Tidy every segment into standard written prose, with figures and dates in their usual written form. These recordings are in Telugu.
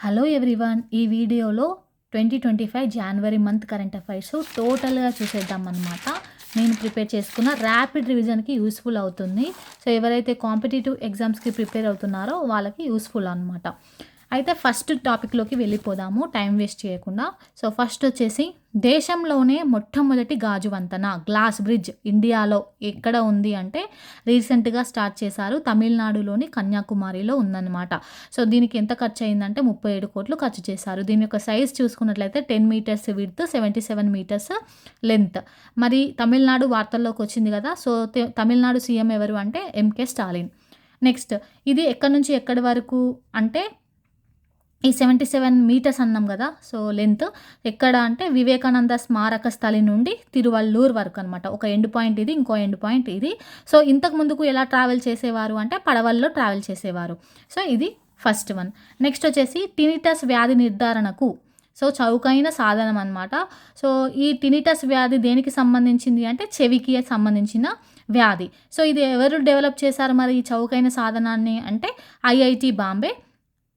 Hello everyone. ఈ వీడియోలో 2025 జనవరి మంత్ కరెంట్ అఫైర్స్ టోటల్గా చూసేద్దాం అనమాట. నేను ప్రిపేర్ చేసుకున్న ర్యాపిడ్ రివిజన్కి యూస్ఫుల్ అవుతుంది. సో ఎవరైతే కాంపిటేటివ్ ఎగ్జామ్స్కి ప్రిపేర్ అవుతున్నారో వాళ్ళకి యూస్ఫుల్ అనమాట. అయితే ఫస్ట్ టాపిక్లోకి వెళ్ళిపోదాము టైం వేస్ట్ చేయకుండా. సో ఫస్ట్ వచ్చేసి దేశంలోనే మొట్టమొదటి గాజు వంతెన గ్లాస్ బ్రిడ్జ్ ఇండియాలో ఎక్కడ ఉంది అంటే రీసెంట్గా స్టార్ట్ చేశారు. తమిళనాడులోని కన్యాకుమారిలో ఉందన్నమాట. సో దీనికి ఎంత ఖర్చు అయిందంటే 37 కోట్లు ఖర్చు చేశారు. దీని యొక్క సైజ్ చూసుకున్నట్లయితే 10 మీటర్స్ విడ్త్, 77 మీటర్స్ లెంత్. మరి తమిళనాడు వార్తల్లోకి వచ్చింది కదా. సో తమిళనాడు సీఎం ఎవరు అంటే ఎంకే స్టాలిన్. నెక్స్ట్ ఇది ఎక్కడి నుంచి ఎక్కడి వరకు అంటే ఈ 77 మీటర్స్ అన్నాం కదా. సో లెంత్ ఎక్కడ అంటే వివేకానంద స్మారక స్థలి నుండి తిరువల్లూర్ వరకు అనమాట. ఒక ఎండ్ పాయింట్ ఇది, ఇంకో ఎండ్ పాయింట్ ఇది. సో ఇంతకు ముందుకు ఎలా ట్రావెల్ చేసేవారు అంటే పడవల్లో ట్రావెల్ చేసేవారు. సో ఇది ఫస్ట్ వన్. నెక్స్ట్ వచ్చేసి టినిటస్ వ్యాధి నిర్ధారణకు సో చౌకైన సాధనం అనమాట. సో ఈ టినిటస్ వ్యాధి దేనికి సంబంధించింది అంటే చెవికి సంబంధించిన వ్యాధి. సో ఇది ఎవరు డెవలప్ చేశారు మరి ఈ చౌకైన సాధనాన్ని అంటే ఐఐటి బాంబే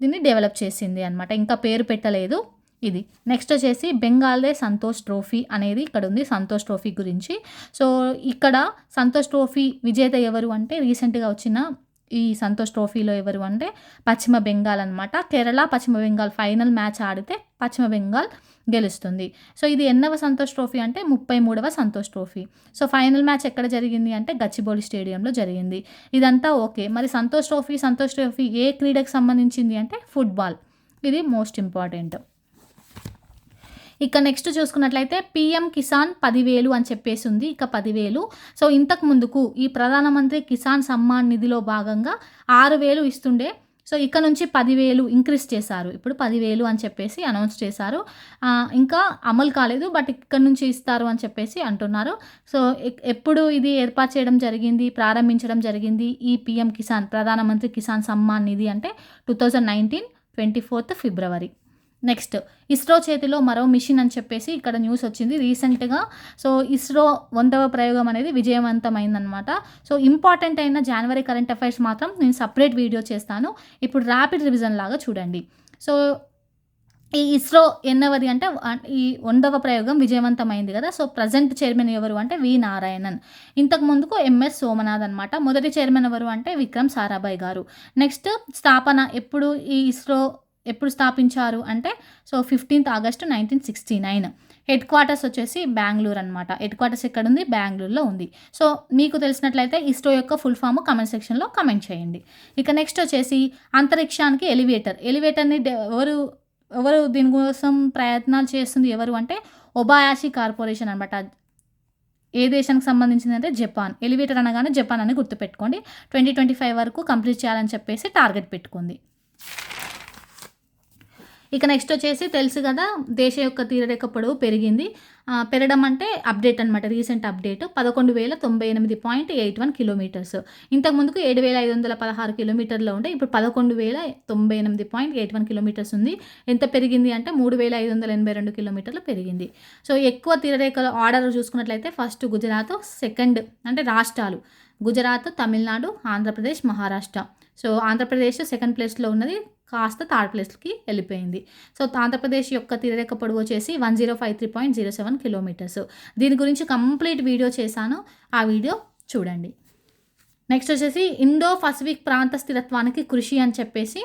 దీన్ని డెవలప్ చేసింది అనమాట. ఇంకా పేరు పెట్టలేదు ఇది. నెక్స్ట్ వచ్చేసి బెంగాల్దే సంతోష్ ట్రోఫీ అనేది ఇక్కడ ఉంది. సంతోష్ ట్రోఫీ గురించి. సో ఇక్కడ సంతోష్ ట్రోఫీ విజేత ఎవరు అంటే రీసెంట్గా వచ్చిన ఈ సంతోష్ ట్రోఫీలో ఎవరు అంటే పశ్చిమ బెంగాల్ అనమాట. కేరళ పశ్చిమ బెంగాల్ ఫైనల్ మ్యాచ్ ఆడితే పశ్చిమ బెంగాల్ గెలుస్తుంది. సో ఇది ఎన్నవ సంతోష్ ట్రోఫీ అంటే 33వ Santosh trophy. So final match ఎక్కడ జరిగింది అంటే గచ్చిబౌలి స్టేడియంలో జరిగింది. ఇదంతా ఓకే. మరి సంతోష్ ట్రోఫీ ఏ క్రీడకు సంబంధించింది అంటే ఫుట్బాల్. ఇది మోస్ట్ ఇంపార్టెంట్. ఇక నెక్స్ట్ చూసుకున్నట్లయితే పీఎం కిసాన్ 10,000 అని చెప్పేసి ఉంది. ఇక 10,000. సో ఇంతకు ముందుకు ఈ ప్రధానమంత్రి కిసాన్ సమ్మాన్ నిధిలో భాగంగా 6,000 ఇస్తుండే. సో ఇక్కడ నుంచి 10,000 ఇంక్రీజ్ చేశారు. ఇప్పుడు 10,000 అని చెప్పేసి అనౌన్స్ చేశారు. ఇంకా అమలు కాలేదు, బట్ ఇక్కడ నుంచి ఇస్తారు అని చెప్పేసి అంటున్నారు. సో ఎప్పుడు ఇది ఏర్పాటు చేయడం జరిగింది, ప్రారంభించడం జరిగింది ఈ పీఎం కిసాన్ ప్రధానమంత్రి కిసాన్ సమ్మాన్ నిధి అంటే 2019 24 ఫిబ్రవరి. నెక్స్ట్ ఇస్రో చేతిలో మరో మిషన్ అని చెప్పేసి ఇక్కడ న్యూస్ వచ్చింది రీసెంట్గా. సో ఇస్రో 100వ ప్రయోగం అనేది విజయవంతమైందనమాట. సో ఇంపార్టెంట్ అయిన జనవరి కరెంట్ అఫైర్స్ మాత్రం నేను సపరేట్ వీడియో చేస్తాను. ఇప్పుడు ర్యాపిడ్ రివిజన్ లాగా చూడండి. సో ఈ ఇస్రో ఎన్నవది అంటే ఈ 100వ ప్రయోగం విజయవంతమైంది కదా. సో ప్రజెంట్ చైర్మన్ ఎవరు అంటే వి నారాయణన్. ఇంతకు ముందుకు ఎంఎస్ సోమనాథ్ అనమాట. మొదటి చైర్మన్ ఎవరు అంటే విక్రమ్ సారాభాయ్ గారు. నెక్స్ట్ స్థాపన ఎప్పుడు ఈ ఇస్రో ఎప్పుడు స్థాపించారు అంటే so 15th August 1969. Head quarters వచ్చేసి బెంగళూరు అనమాట. హెడ్ క్వార్టర్స్ ఎక్కడ ఉంది? బెంగళూరులో ఉంది. సో మీకు తెలిసినట్లయితే ఇస్రో యొక్క ఫుల్ ఫామ్ కామెంట్ సెక్షన్లో కామెంట్ చేయండి. ఇక నెక్స్ట్ వచ్చేసి అంతరిక్షానికి ఎలివేటర్ని ఎవరు దీనికోసం ప్రయత్నాలు చేస్తుంది ఎవరు అంటే ఒబాయాషి కార్పొరేషన్ అనమాట. ఏ దేశానికి సంబంధించింది అంటే జపాన్. ఎలివేటర్ అనగానే జపాన్ అని గుర్తుపెట్టుకోండి. 2025 వరకు కంప్లీట్ చేయాలని చెప్పేసి టార్గెట్ పెట్టుకుంది. ఇక నెక్స్ట్ వచ్చేసి తెలుసు కదా దేశ యొక్క తీరరేఖ పొడవు పెరగడం అంటే అప్డేట్ అనమాట. Recent update 11,098.81 kilometres. ఇంతకు ముందుకు 7,516 కిలోమీటర్లో ఉంటే ఇప్పుడు 11,098.81 కిలోమీటర్స్ ఉంది. ఎంత పెరిగింది అంటే 3,582 కిలోమీటర్లు పెరిగింది. సో ఎక్కువ తీరరేఖల ఆర్డర్ చూసుకున్నట్లయితే ఫస్ట్ గుజరాత్, సెకండ్ అంటే రాష్ట్రాలు గుజరాత్, తమిళనాడు, ఆంధ్రప్రదేశ్, మహారాష్ట్ర. సో ఆంధ్రప్రదేశ్ సెకండ్ ప్లేస్లో ఉన్నది, కాస్త థర్డ్ ప్లేస్కి వెళ్ళిపోయింది. సో ఆంధ్రప్రదేశ్ యొక్క తీరరేఖ పొడవు వచ్చేసి 1053.07 కిలోమీటర్స్. దీని గురించి కంప్లీట్ వీడియో చేశాను, ఆ వీడియో చూడండి. నెక్స్ట్ వచ్చేసి ఇండో పసిఫిక్ ప్రాంత స్థిరత్వానికి కృషి అని చెప్పేసి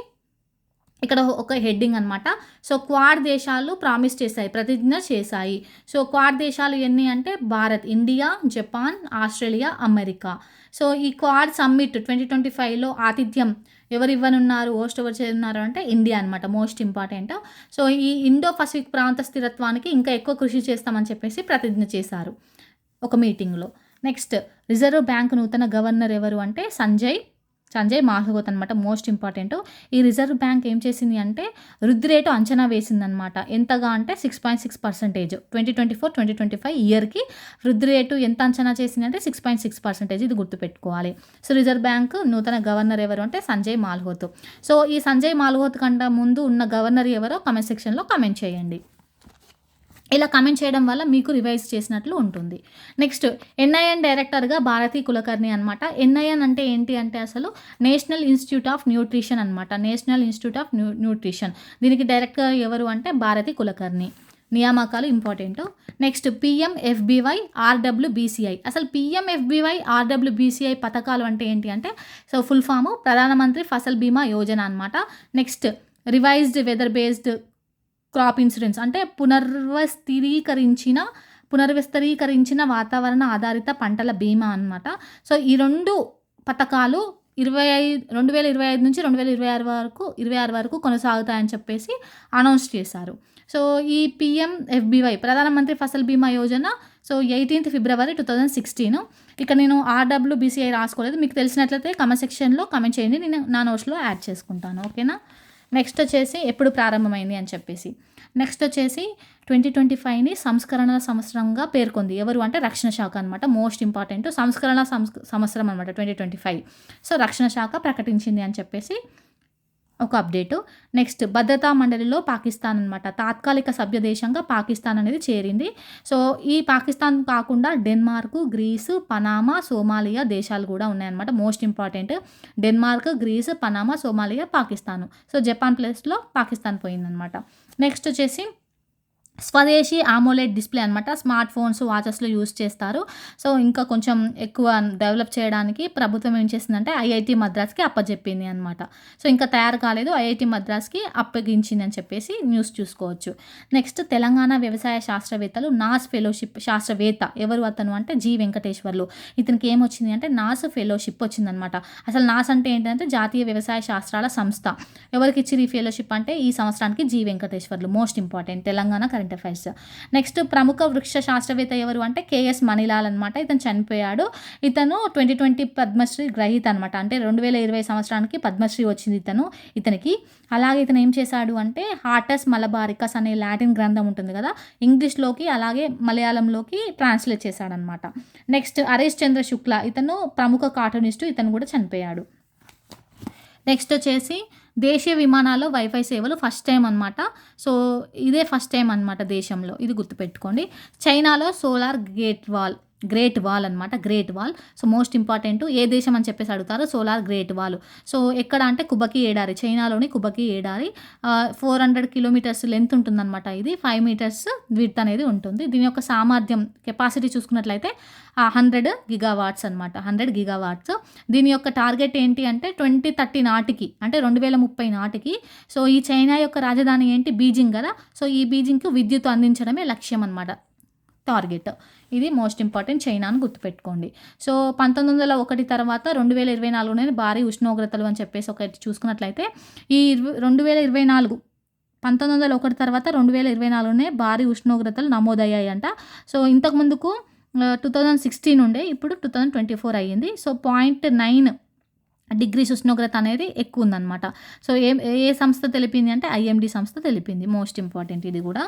ఇక్కడ ఒక హెడ్డింగ్ అనమాట. సో క్వాడ్ దేశాలు ప్రామిస్ చేశాయి, ప్రతిజ్ఞ చేశాయి. సో క్వాడ్ దేశాలు ఎన్ని అంటే Bharat, India, Japan, Australia, America. So ఈ క్వాడ్ సమ్మిట్ 2025లో ఆతిథ్యం ఎవరు ఇవ్వనున్నారు, హోస్ట్ ఎవరు చేయనున్నారు అంటే ఇండియా అనమాట. Most important. సో ఈ ఇండో పసిఫిక్ ప్రాంత స్థిరత్వానికి ఇంకా ఎక్కువ కృషి చేస్తామని చెప్పేసి ప్రతిజ్ఞ చేశారు ఒక మీటింగ్లో. నెక్స్ట్ రిజర్వ్ బ్యాంక్ నూతన గవర్నర్ ఎవరు అంటే సంజయ్ మాల్హోత్ అనమాట. Most important. ఈ రిజర్వ్ బ్యాంక్ ఏం చేసింది అంటే వృద్ధి రేటు అంచనా వేసిందనమాట. ఎంతగా అంటే 6.6%. 2024-2025 ఇయర్కి వృద్ధి రేటు ఎంత అంచనా చేసింది అంటే 6.6%. ఇది గుర్తుపెట్టుకోవాలి. సో రిజర్వ్ బ్యాంక్ నూతన గవర్నర్ ఎవరు అంటే సంజయ్ మాల్హోత్. సో ఈ సంజయ్ మాల్హోత్ కంటే ముందు ఉన్న గవర్నర్ ఎవరో కామెంట్ సెక్షన్లో కామెంట్ చేయండి. ఇలా కమెంట్ చేయడం వల్ల మీకు రివైజ్ చేసినట్లు ఉంటుంది. నెక్స్ట్ ఎన్ఐఎన్ డైరెక్టర్గా భారతి కులకర్ణి అనమాట. ఎన్ఐఎన్ అంటే ఏంటి అంటే అసలు నేషనల్ ఇన్స్టిట్యూట్ ఆఫ్ న్యూట్రిషన్ అనమాట. National institute of nutrition. దీనికి డైరెక్టర్ ఎవరు అంటే భారతి కులకర్ణి. నియామకాలు ఇంపార్టెంట్. Next PMFBY ఆర్డబ్ల్యూబీసీఐ. అసలు పిఎంఎఫ్బివై ఆర్డబ్ల్యూబీసీఐ పథకాలు అంటే ఏంటి అంటే సో ఫుల్ ఫాము ప్రధానమంత్రి ఫసల్ బీమా యోజన అనమాట. Next revised weather based crop insurance అంటే పునర్వ్యవస్థీకరించిన వాతావరణ ఆధారిత పంటల బీమా అనమాట. సో ఈ 2 పథకాలు 2025 నుంచి 2026 వరకు కొనసాగుతాయని చెప్పేసి అనౌన్స్ చేశారు. సో ఈ పిఎంఎఫ్బివై ప్రధానమంత్రి ఫసల్ బీమా యోజన సో 18 ఫిబ్రవరి 2016. ఇక నేను ఆర్డబ్ల్యూబీసీఐ రాసుకోలేదు. మీకు తెలిసినట్లయితే కామెంట్ సెక్షన్లో కామెంట్ చేయండి, నేను నా నోట్స్లో యాడ్ చేసుకుంటాను. ఓకేనా. నెక్స్ట్ వచ్చేసి ఎప్పుడు ప్రారంభమైంది అని చెప్పేసి. నెక్స్ట్ వచ్చేసి 2025ని సంస్కరణల సంవత్సరంగా పేర్కొంది. ఎవరు అంటే రక్షణ శాఖ అనమాట. మోస్ట్ ఇంపార్టెంట్ సంస్కరణ సంవత్సరం అనమాట 2025. సో రక్షణ శాఖ ప్రకటించింది అని చెప్పేసి ఒక అప్డేటు. నెక్స్ట్ భద్రతా మండలిలో పాకిస్తాన్ అనమాట. తాత్కాలిక సభ్య దేశంగా పాకిస్తాన్ అనేది చేరింది. సో ఈ పాకిస్తాన్ కాకుండా డెన్మార్క్, గ్రీసు, పనామా, సోమాలియా దేశాలు కూడా ఉన్నాయన్నమాట. Most important Denmark, Greece, Panama, Somalia, Pakistan. So Japan ప్లేస్లో పాకిస్తాన్ పోయిందనమాట. నెక్స్ట్ వచ్చేసి స్వదేశీ ఆమోలెడ్ డిస్ప్లే అనమాట. స్మార్ట్ ఫోన్స్, వాచెస్లో యూజ్ చేస్తారు. సో ఇంకా కొంచెం ఎక్కువ డెవలప్ చేయడానికి ప్రభుత్వం ఏం చేసిందంటే ఐఐటి మద్రాస్కి అప్పచెప్పింది అనమాట. సో ఇంకా తయారు కాలేదు, ఐఐటి మద్రాస్కి అప్పగించింది అని చెప్పేసి న్యూస్ చూసుకోవచ్చు. నెక్స్ట్ తెలంగాణ వ్యవసాయ శాస్త్రవేత్తలు నాస్ ఫెలోషిప్ శాస్త్రవేత్త ఎవరు అతను అంటే జి వెంకటేశ్వర్లు. ఇతనికి ఏమొచ్చింది అంటే నాస్ ఫెలోషిప్ వచ్చిందనమాట. అసలు నాస్ అంటే ఏంటంటే జాతీయ వ్యవసాయ శాస్త్రాల సంస్థ. ఎవరికి ఇచ్చి ఈ ఫెలోషిప్ అంటే ఈ సంవత్సరానికి G Venkateswarlu. Most important Telangana current affairs. Next ప్రముఖ వృక్ష శాస్త్రవేత్త ఎవరు అంటే కేఎస్ మణిలాల్ అనమాట. ఇతను చనిపోయాడు. ఇతను 2020 పద్మశ్రీ గ్రహీత అనమాట. అంటే 2020 సంవత్సరానికి పద్మశ్రీ వచ్చింది ఇతనికి. అలాగే ఇతను ఏం చేశాడు అంటే హార్టస్ మలబారికస్ అనే లాటిన్ గ్రంథం ఉంటుంది కదా, ఇంగ్లీష్లోకి అలాగే మలయాళంలోకి ట్రాన్స్లేట్ చేశాడనమాట. నెక్స్ట్ హరీష్ చంద్ర శుక్ల ఇతను ప్రముఖ కార్టూనిస్టు. ఇతను కూడా చనిపోయాడు. నెక్స్ట్ వచ్చేసి దేశీయ విమానాల్లో వైఫై సేవలు ఫస్ట్ టైం అనమాట. సో ఇదే ఫస్ట్ టైం అనమాట దేశంలో, ఇది గుర్తుపెట్టుకోండి. చైనాలో సోలార్ గ్రేట్ వాల్ అనమాట. Great wall. So most important ఏ దేశం అని చెప్పేసి అడుగుతారు. Solar great wall. సో ఎక్కడ అంటే కుబకి ఏడారి, చైనాలోని కుబకి ఏడారి. 400 కిలోమీటర్స్ లెంత్ ఉంటుందన్నమాట. ఇది 5 మీటర్స్ విడ్త్ అనేది ఉంటుంది. దీని యొక్క సామర్థ్యం కెపాసిటీ చూసుకున్నట్లయితే 100 గిగావాట్స్ అనమాట. 100 గిగావాట్స్. దీని యొక్క టార్గెట్ ఏంటి అంటే 2030 నాటికి అంటే 2030 నాటికి. సో ఈ చైనా యొక్క రాజధాని ఏంటి బీజింగ్ కదా. సో ఈ బీజింగ్కి విద్యుత్ అందించడమే లక్ష్యం అనమాట, టార్గెట్. ఇది మోస్ట్ ఇంపార్టెంట్ చైనాను గుర్తుపెట్టుకోండి. సో 1901 తర్వాత 2024 భారీ ఉష్ణోగ్రతలు అని చెప్పేసి ఒకటి చూసుకున్నట్లయితే ఈ 2024 1901 తర్వాత 2024 భారీ ఉష్ణోగ్రతలు నమోదయ్యాయి అంట. సో ఇంతకుముందుకు 2016 ఉండే, ఇప్పుడు 2024 అయ్యింది. సో 0.9 డిగ్రీస్ ఉష్ణోగ్రత అనేది ఎక్కువ ఉందన్నమాట. సో ఏ సంస్థ తెలిపింది అంటే ఐఎండి సంస్థ తెలిపింది. మోస్ట్ ఇంపార్టెంట్ ఇది కూడా.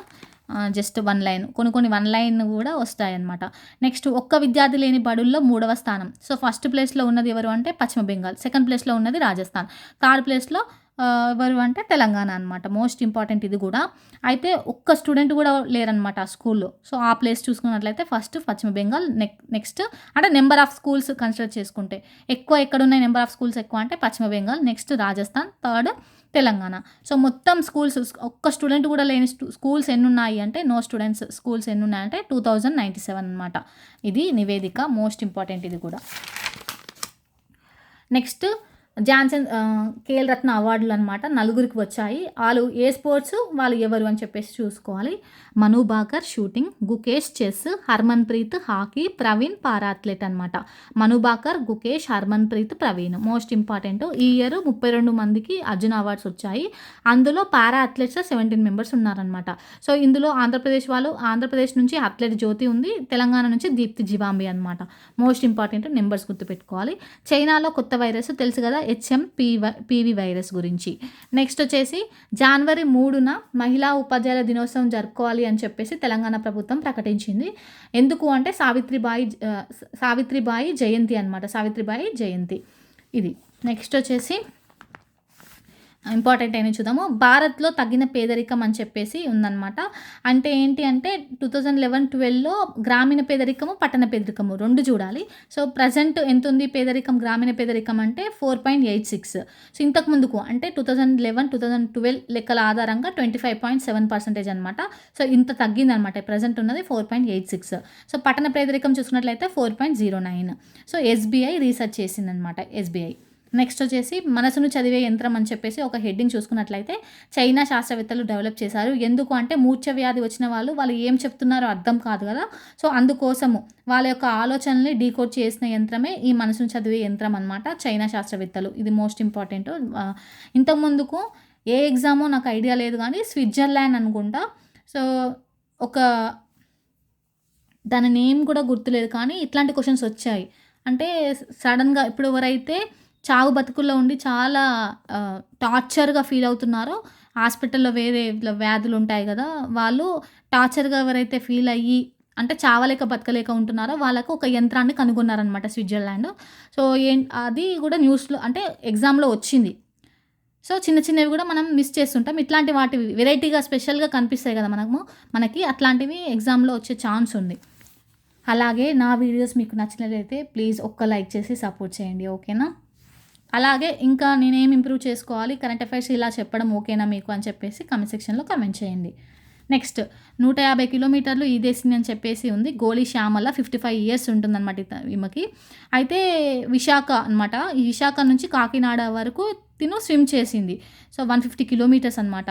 జస్ట్ 1 లైన్, కొన్ని 1 లైన్ కూడా వస్తాయన్నమాట. నెక్స్ట్ ఒక్క విద్యార్థి లేని బడుల్లో 3వ స్థానం. సో ఫస్ట్ ప్లేస్లో ఉన్నది ఎవరు అంటే పశ్చిమ బెంగాల్, సెకండ్ ప్లేస్లో ఉన్నది రాజస్థాన్, థర్డ్ ప్లేస్లో ఎవరు అంటే తెలంగాణ అనమాట. మోస్ట్ ఇంపార్టెంట్ ఇది కూడా. అయితే ఒక్క స్టూడెంట్ కూడా లేరనమాట ఆ స్కూల్లో. సో ఆ ప్లేస్ చూసుకున్నట్లయితే ఫస్ట్ పశ్చిమ బెంగాల్, నెక్స్ట్ అంటే నెంబర్ ఆఫ్ స్కూల్స్ కన్సిడర్ చేసుకుంటే ఎక్కువ ఎక్కడున్నాయి నెంబర్ ఆఫ్ స్కూల్స్ ఎక్కువ అంటే పశ్చిమ Bengal, next Rajasthan, third Telangana. So మొత్తం స్కూల్స్ ఒక్క స్టూడెంట్ కూడా లేని స్కూల్స్ ఎన్ని ఉన్నాయి అంటే స్కూల్స్ ఎన్ని ఉన్నాయంటే 2097 అనమాట. ఇది నివేదిక. మోస్ట్ ఇంపార్టెంట్ ఇది కూడా. నెక్స్ట్ జాన్సన్ ఖేల్ రత్న అవార్డులు అనమాట 4 వచ్చాయి. వాళ్ళు ఏ స్పోర్ట్స్, వాళ్ళు ఎవరు అని చెప్పేసి చూసుకోవాలి. Manu Bhaker shooting, Gukesh chess, Harmanpreet hockey, Praveen para athlete అనమాట. Manu Bhaker, Gukesh, Harmanpreet, Praveen. Most important. ఈ ఇయర్ 32 మందికి అర్జున్ అవార్డ్స్ వచ్చాయి. అందులో పారా అథ్లెట్స్ 17 మెంబర్స్ ఉన్నారనమాట. సో ఇందులో ఆంధ్రప్రదేశ్ నుంచి అథ్లెట్ జ్యోతి ఉంది, తెలంగాణ నుంచి దీప్తి జివాంబి అనమాట. మోస్ట్ ఇంపార్టెంట్ నెంబర్స్ గుర్తుపెట్టుకోవాలి. చైనాలో కొత్త వైరస్ తెలుసు కదా, HMPV వైరస్ గురించి. నెక్స్ట్ వచ్చేసి జనవరి 3న మహిళా ఉపాధ్యాయుల దినోత్సవం జరుపుకోవాలి అని చెప్పేసి తెలంగాణ ప్రభుత్వం ప్రకటించింది. ఎందుకు అంటే సావిత్రిబాయి జయంతి అనమాట. సావిత్రిబాయి జయంతి ఇది. నెక్స్ట్ వచ్చేసి ఇంపార్టెంట్ అయినవి చూద్దాము. భారత్‌లో తగ్గిన పేదరికం అని చెప్పేసి ఉందనమాట. అంటే ఏంటి అంటే 2011-12లో గ్రామీణ పేదరికము, పట్టణ పేదరికము 2 చూడాలి. సో, ప్రెజెంట్ ఎంతుంది పేదరికం, గ్రామీణ పేదరికం అంటే 4.86. సో, ఇంతకు ముందుకు అంటే 2011, 2012 లెక్కల ఆధారంగా 25.7% అనమాట. సో, ఇంత తగ్గిందనమాట. ప్రెజెంట్ ఉన్నది 4.86. సో, పట్టణ పేదరికం చూసుకున్నట్లయితే 4.09. సో, ఎస్‌బీఐ రీసెర్చ్ చేసిందనమాట. ఎస్‌బీఐ. నెక్స్ట్ వచ్చేసి మనసును చదివే యంత్రం అని చెప్పేసి ఒక హెడ్డింగ్ చూసుకున్నట్లయితే చైనా శాస్త్రవేత్తలు డెవలప్ చేశారు. ఎందుకు అంటే మూర్ఛ వ్యాధి వచ్చిన వాళ్ళు ఏం చెప్తున్నారో అర్థం కాదు కదా. సో, అందుకోసము వాళ్ళ యొక్క ఆలోచనల్ని డీకోడ్ చేసిన యంత్రమే ఈ మనసును చదివే యంత్రం అనమాట. చైనా శాస్త్రవేత్తలు. ఇది మోస్ట్ ఇంపార్టెంట్. ఇంతకుముందుకు ఏ ఎగ్జామో నాకు ఐడియా లేదు కానీ స్విట్జర్లాండ్ అనుకుంటా. సో, ఒక దాని నేమ్ కూడా గుర్తులేదు కానీ ఇట్లాంటి క్వెషన్స్ వచ్చాయి. అంటే సడన్‌గా ఇప్పుడు ఎవరైతే చావు బతుకుల్లో ఉండి చాలా టార్చర్‌గా ఫీల్ అవుతున్నారో, హాస్పిటల్‌లో వేరే ఇట్లా వ్యాధులు ఉంటాయి గదా. వాళ్ళు టార్చర్‌గా ఎవరైతే ఫీల్ అయ్యి అంటే చావలేక బతకలేక ఉంటున్నారో వాళ్ళకు ఒక యంత్రాన్ని కనుగొన్నారనమాట స్విట్జర్లాండ్. సో, అది కూడా న్యూస్‌లో అంటే ఎగ్జామ్‌లో వచ్చింది. సో, చిన్న చిన్నవి కూడా మనం మిస్ చేస్తుంటాం. ఇట్లాంటి వాటివి వెరైటీగా స్పెషల్‌గా కనిపిస్తాయి కదా మనకి అట్లాంటివి ఎగ్జామ్‌లో వచ్చే ఛాన్స్ ఉంది. అలాగే నా వీడియోస్ మీకు నచ్చినట్లయితే ప్లీజ్ ఒక్క లైక్ చేసి సపోర్ట్ చేయండి. ఓకేనా? అలాగే ఇంకా నేనేం ఇంప్రూవ్ చేసుకోవాలి, కరెంట్ అఫైర్స్ ఇలా చెప్పడం ఓకేనా మీకు అని చెప్పేసి కామెంట్ సెక్షన్‌లో కామెంట్ చేయండి. నెక్స్ట్ 150 కిలోమీటర్లు ఈ దేశిని అని చెప్పేసి ఉంది. గోలి శ్యామల 55 ఇయర్స్ ఉంటుందన్నమాట ఈమెకి. అయితే విశాఖ అనమాట. ఈ విశాఖ నుంచి కాకినాడ వరకు తిను స్విమ్ చేసింది. సో, 150 కిలోమీటర్స్ అనమాట.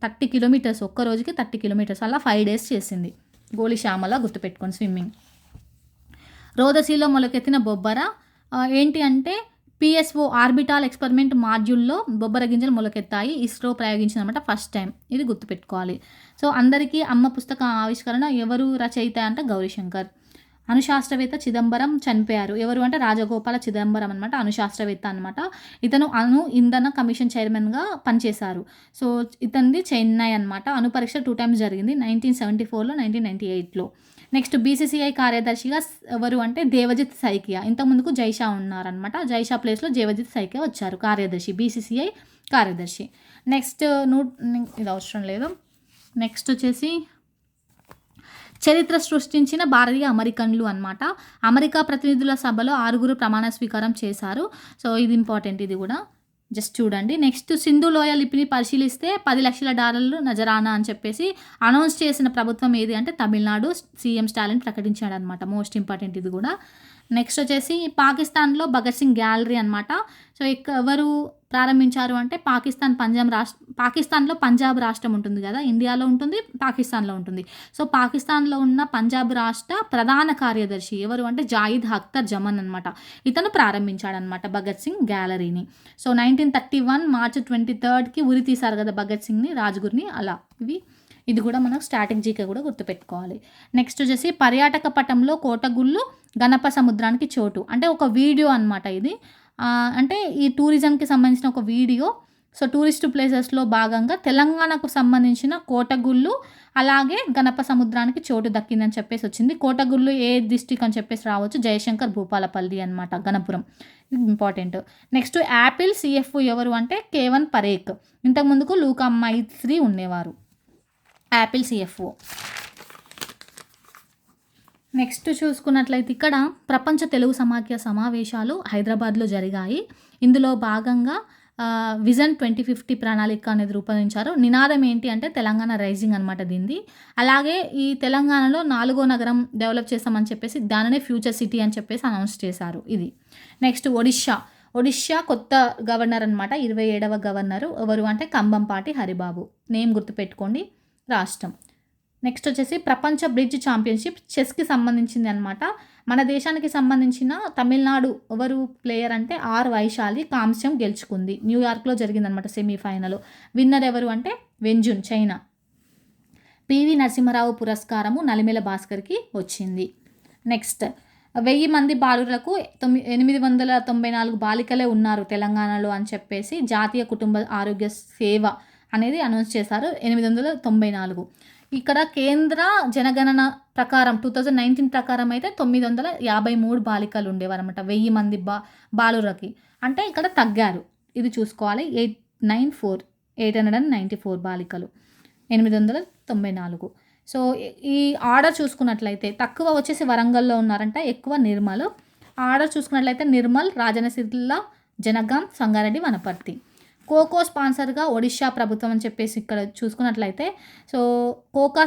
30 కిలోమీటర్స్ ఒక్క రోజుకి 30 కిలోమీటర్స్ అలా 5 డేస్ చేసింది. గోలి శ్యామల గుర్తుపెట్టుకోండి స్విమ్మింగ్. రోదసీలో మొలకెత్తిన బొబ్బర ఏంటి అంటే పిఎస్ఓ ఆర్బిటాల్ ఎక్స్పెరిమెంట్ మాడ్యూల్లో బొబ్బర గింజలు మొలకెత్తాయి. ఇస్రో ప్రయోగించిందనమాట ఫస్ట్ టైం. ఇది గుర్తుపెట్టుకోవాలి. సో, అందరికీ అమ్మ పుస్తకం ఆవిష్కరణ ఎవరు రచయిత అంటే గౌరీశంకర్. అణుశాస్త్రవేత్త చిదంబరం చనిపోయారు. ఎవరు అంటే రాజగోపాల చిదంబరం అనమాట. అణుశాస్త్రవేత్త అనమాట. ఇతను అణు ఇంధన కమిషన్ చైర్మన్‌గా పనిచేశారు. సో, ఇతనిది చెన్నై అనమాట. అణు పరీక్ష 2 టైమ్స్ జరిగింది. 1974లో, 1998లో. నెక్స్ట్ బీసీసీఐ కార్యదర్శిగా ఎవరు అంటే దేవజిత్ సైకియా. ఇంతకుముందుకు జైషా ఉన్నారనమాట. జైషా ప్లేస్‌లో దేవజిత్ సైకియా వచ్చారు కార్యదర్శి. బీసీసీఐ కార్యదర్శి. నెక్స్ట్ ఇది అవసరం లేదు. నెక్స్ట్ వచ్చేసి చరిత్ర సృష్టించిన భారతీయ అమెరికన్లు అనమాట. అమెరికా ప్రతినిధుల సభలో 6 ప్రమాణ స్వీకారం చేశారు. సో, ఇది ఇంపార్టెంట్. ఇది కూడా జస్ట్ చూడండి. నెక్స్ట్ సింధు లోయ లిపిని పరిశీలిస్తే $10 లక్షల నజరానా అని చెప్పేసి అనౌన్స్ చేసిన ప్రభుత్వం ఏది అంటే తమిళనాడు. సీఎం స్టాలిన్ ప్రకటించాడనమాట. మోస్ట్ ఇంపార్టెంట్ ఇది కూడా. నెక్స్ట్ వచ్చేసి పాకిస్తాన్లో భగత్ సింగ్ గ్యాలరీ అనమాట. సో, ఎవరు ప్రారంభించారు అంటే పాకిస్తాన్లో పంజాబ్ రాష్ట్రం ఉంటుంది కదా. ఇండియాలో ఉంటుంది, పాకిస్తాన్లో ఉంటుంది. సో, పాకిస్తాన్లో ఉన్న పంజాబ్ రాష్ట్ర ప్రధాన కార్యదర్శి ఎవరు అంటే జాయిద్ అఖ్తర్ జమన్ అనమాట. ఇతను ప్రారంభించాడనమాట భగత్ సింగ్ గ్యాలరీని. సో, 1931 మార్చి 23కి ఉరి తీశారు కదా భగత్ సింగ్ని, రాజ్గుర్ని అలా. ఇది కూడా మనకు స్ట్రాటజీగా కూడా గుర్తుపెట్టుకోవాలి. నెక్స్ట్ వచ్చేసి పర్యాటక పటంలో కోటగుళ్ళు గణప సముద్రానికి చోటు అంటే ఒక వీడియో అనమాట ఇది. అంటే ఈ టూరిజంకి సంబంధించిన ఒక వీడియో. సో, టూరిస్ట్ ప్లేసెస్లో భాగంగా తెలంగాణకు సంబంధించిన కోటగుళ్ళు అలాగే గణప సముద్రానికి చోటు దక్కిందని చెప్పేసి వచ్చింది. కోటగుళ్ళు ఏ డిస్ట్రిక్ట్ అని చెప్పేసి రావచ్చు, జయశంకర్ భూపాలపల్లి అనమాట, గణపురం. ఇది ఇంపార్టెంట్. నెక్స్ట్ యాపిల్ సిఎఫ్ ఎవరు అంటే కేవన్ పరేఖ్. ఇంతకుముందుకు లూకా మైత్రి ఉండేవారు యాపిల్ సిఎఫ్ఓ. నెక్స్ట్ చూసుకున్నట్లయితే ఇక్కడ ప్రపంచ తెలుగు సమాఖ్య సమావేశాలు హైదరాబాద్లో జరిగాయి. ఇందులో భాగంగా విజన్ 2050 ప్రణాళిక అనేది రూపొందించారు. నినాదం ఏంటి అంటే తెలంగాణ రైజింగ్ అనమాట దీనిది. అలాగే ఈ తెలంగాణలో 4వ నగరం డెవలప్ చేస్తామని చెప్పేసి దానినే ఫ్యూచర్ సిటీ అని చెప్పేసి అనౌన్స్ చేశారు. ఇది. నెక్స్ట్ ఒడిషా కొత్త గవర్నర్ అనమాట. 27వ గవర్నరు ఎవరు అంటే కంబంపాటి హరిబాబు. నేమ్ గుర్తుపెట్టుకోండి. రాష్ట్రం. నెక్స్ట్ వచ్చేసి ప్రపంచ బ్రిడ్జ్ ఛాంపియన్షిప్ చెస్కి సంబంధించింది అనమాట. మన దేశానికి సంబంధించిన తమిళనాడు ఎవరు ప్లేయర్ అంటే వైశాలి కాంస్యం గెలుచుకుంది. న్యూయార్క్లో జరిగిందనమాట సెమీఫైనల్. విన్నర్ ఎవరు అంటే వెంజున్, చైనా. పివి నరసింహారావు పురస్కారము నలిమేల భాస్కర్కి వచ్చింది. నెక్స్ట్ 1000 మంది బాలురకు 894 బాలికలే ఉన్నారు తెలంగాణలో అని చెప్పేసి జాతీయ కుటుంబ ఆరోగ్య సేవ అనేది అనౌన్స్ చేశారు. 894. ఇక్కడ కేంద్ర జనగణన ప్రకారం 2019 ప్రకారం అయితే 953 బాలికలు ఉండేవారన్నమాట 1000 మంది బాలురకి. అంటే ఇక్కడ తగ్గారు. ఇది చూసుకోవాలి. 894 బాలికలు 894. సో ఈ ఆర్డర్ చూసుకున్నట్లయితే తక్కువ వచ్చేసి వరంగల్లో ఉన్నారంట, ఎక్కువ నిర్మల్. ఆర్డర్ చూసుకున్నట్లయితే నిర్మల్, రాజన్న సిరిసిల్ల, జనగాం, సంగారెడ్డి, వనపర్తి. కోకో స్పాన్సర్గా ఒడిషా ప్రభుత్వం అని చెప్పేసి ఇక్కడ చూసుకున్నట్లయితే, సో కోకో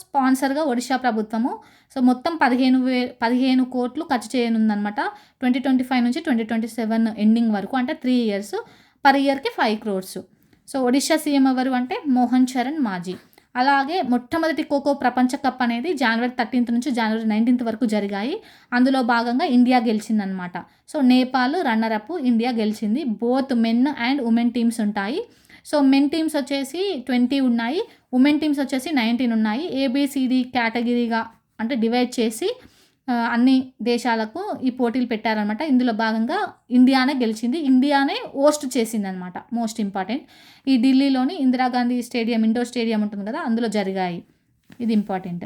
స్పాన్సర్గా ఒడిషా ప్రభుత్వము. సో మొత్తం 15 కోట్లు ఖర్చు చేయనుందనమాట 2025 నుంచి 2027 ఎండింగ్ వరకు, అంటే 3 years. పర్ ఇయర్కి 5 crores. సో ఒడిషా సీఎం ఎవరు అంటే మోహన్ చరణ్ మాజీ. అలాగే మొట్టమొదటి ఖోఖో ప్రపంచ కప్ అనేది January 13 నుంచి January 19 వరకు జరిగాయి. అందులో భాగంగా ఇండియా గెలిచిందనమాట. సో నేపాల్ రన్నరప్, ఇండియా గెలిచింది. Both men and women teams ఉంటాయి. సో మెన్ టీమ్స్ వచ్చేసి 20 ఉన్నాయి, ఉమెన్ టీమ్స్ వచ్చేసి 19 ఉన్నాయి. ఏబిసిడి కేటగిరీగా అంటే డివైడ్ చేసి అన్ని దేశాలకు ఈ పోటీలు పెట్టారనమాట. ఇందులో భాగంగా ఇండియానే గెలిచింది, ఇండియానే హోస్ట్ చేసిందనమాట. మోస్ట్ ఇంపార్టెంట్, ఈ ఢిల్లీలోని ఇందిరాగాంధీ స్టేడియం, ఇండోర్ స్టేడియం ఉంటుంది కదా, అందులో జరిగాయి. ఇది ఇంపార్టెంట్.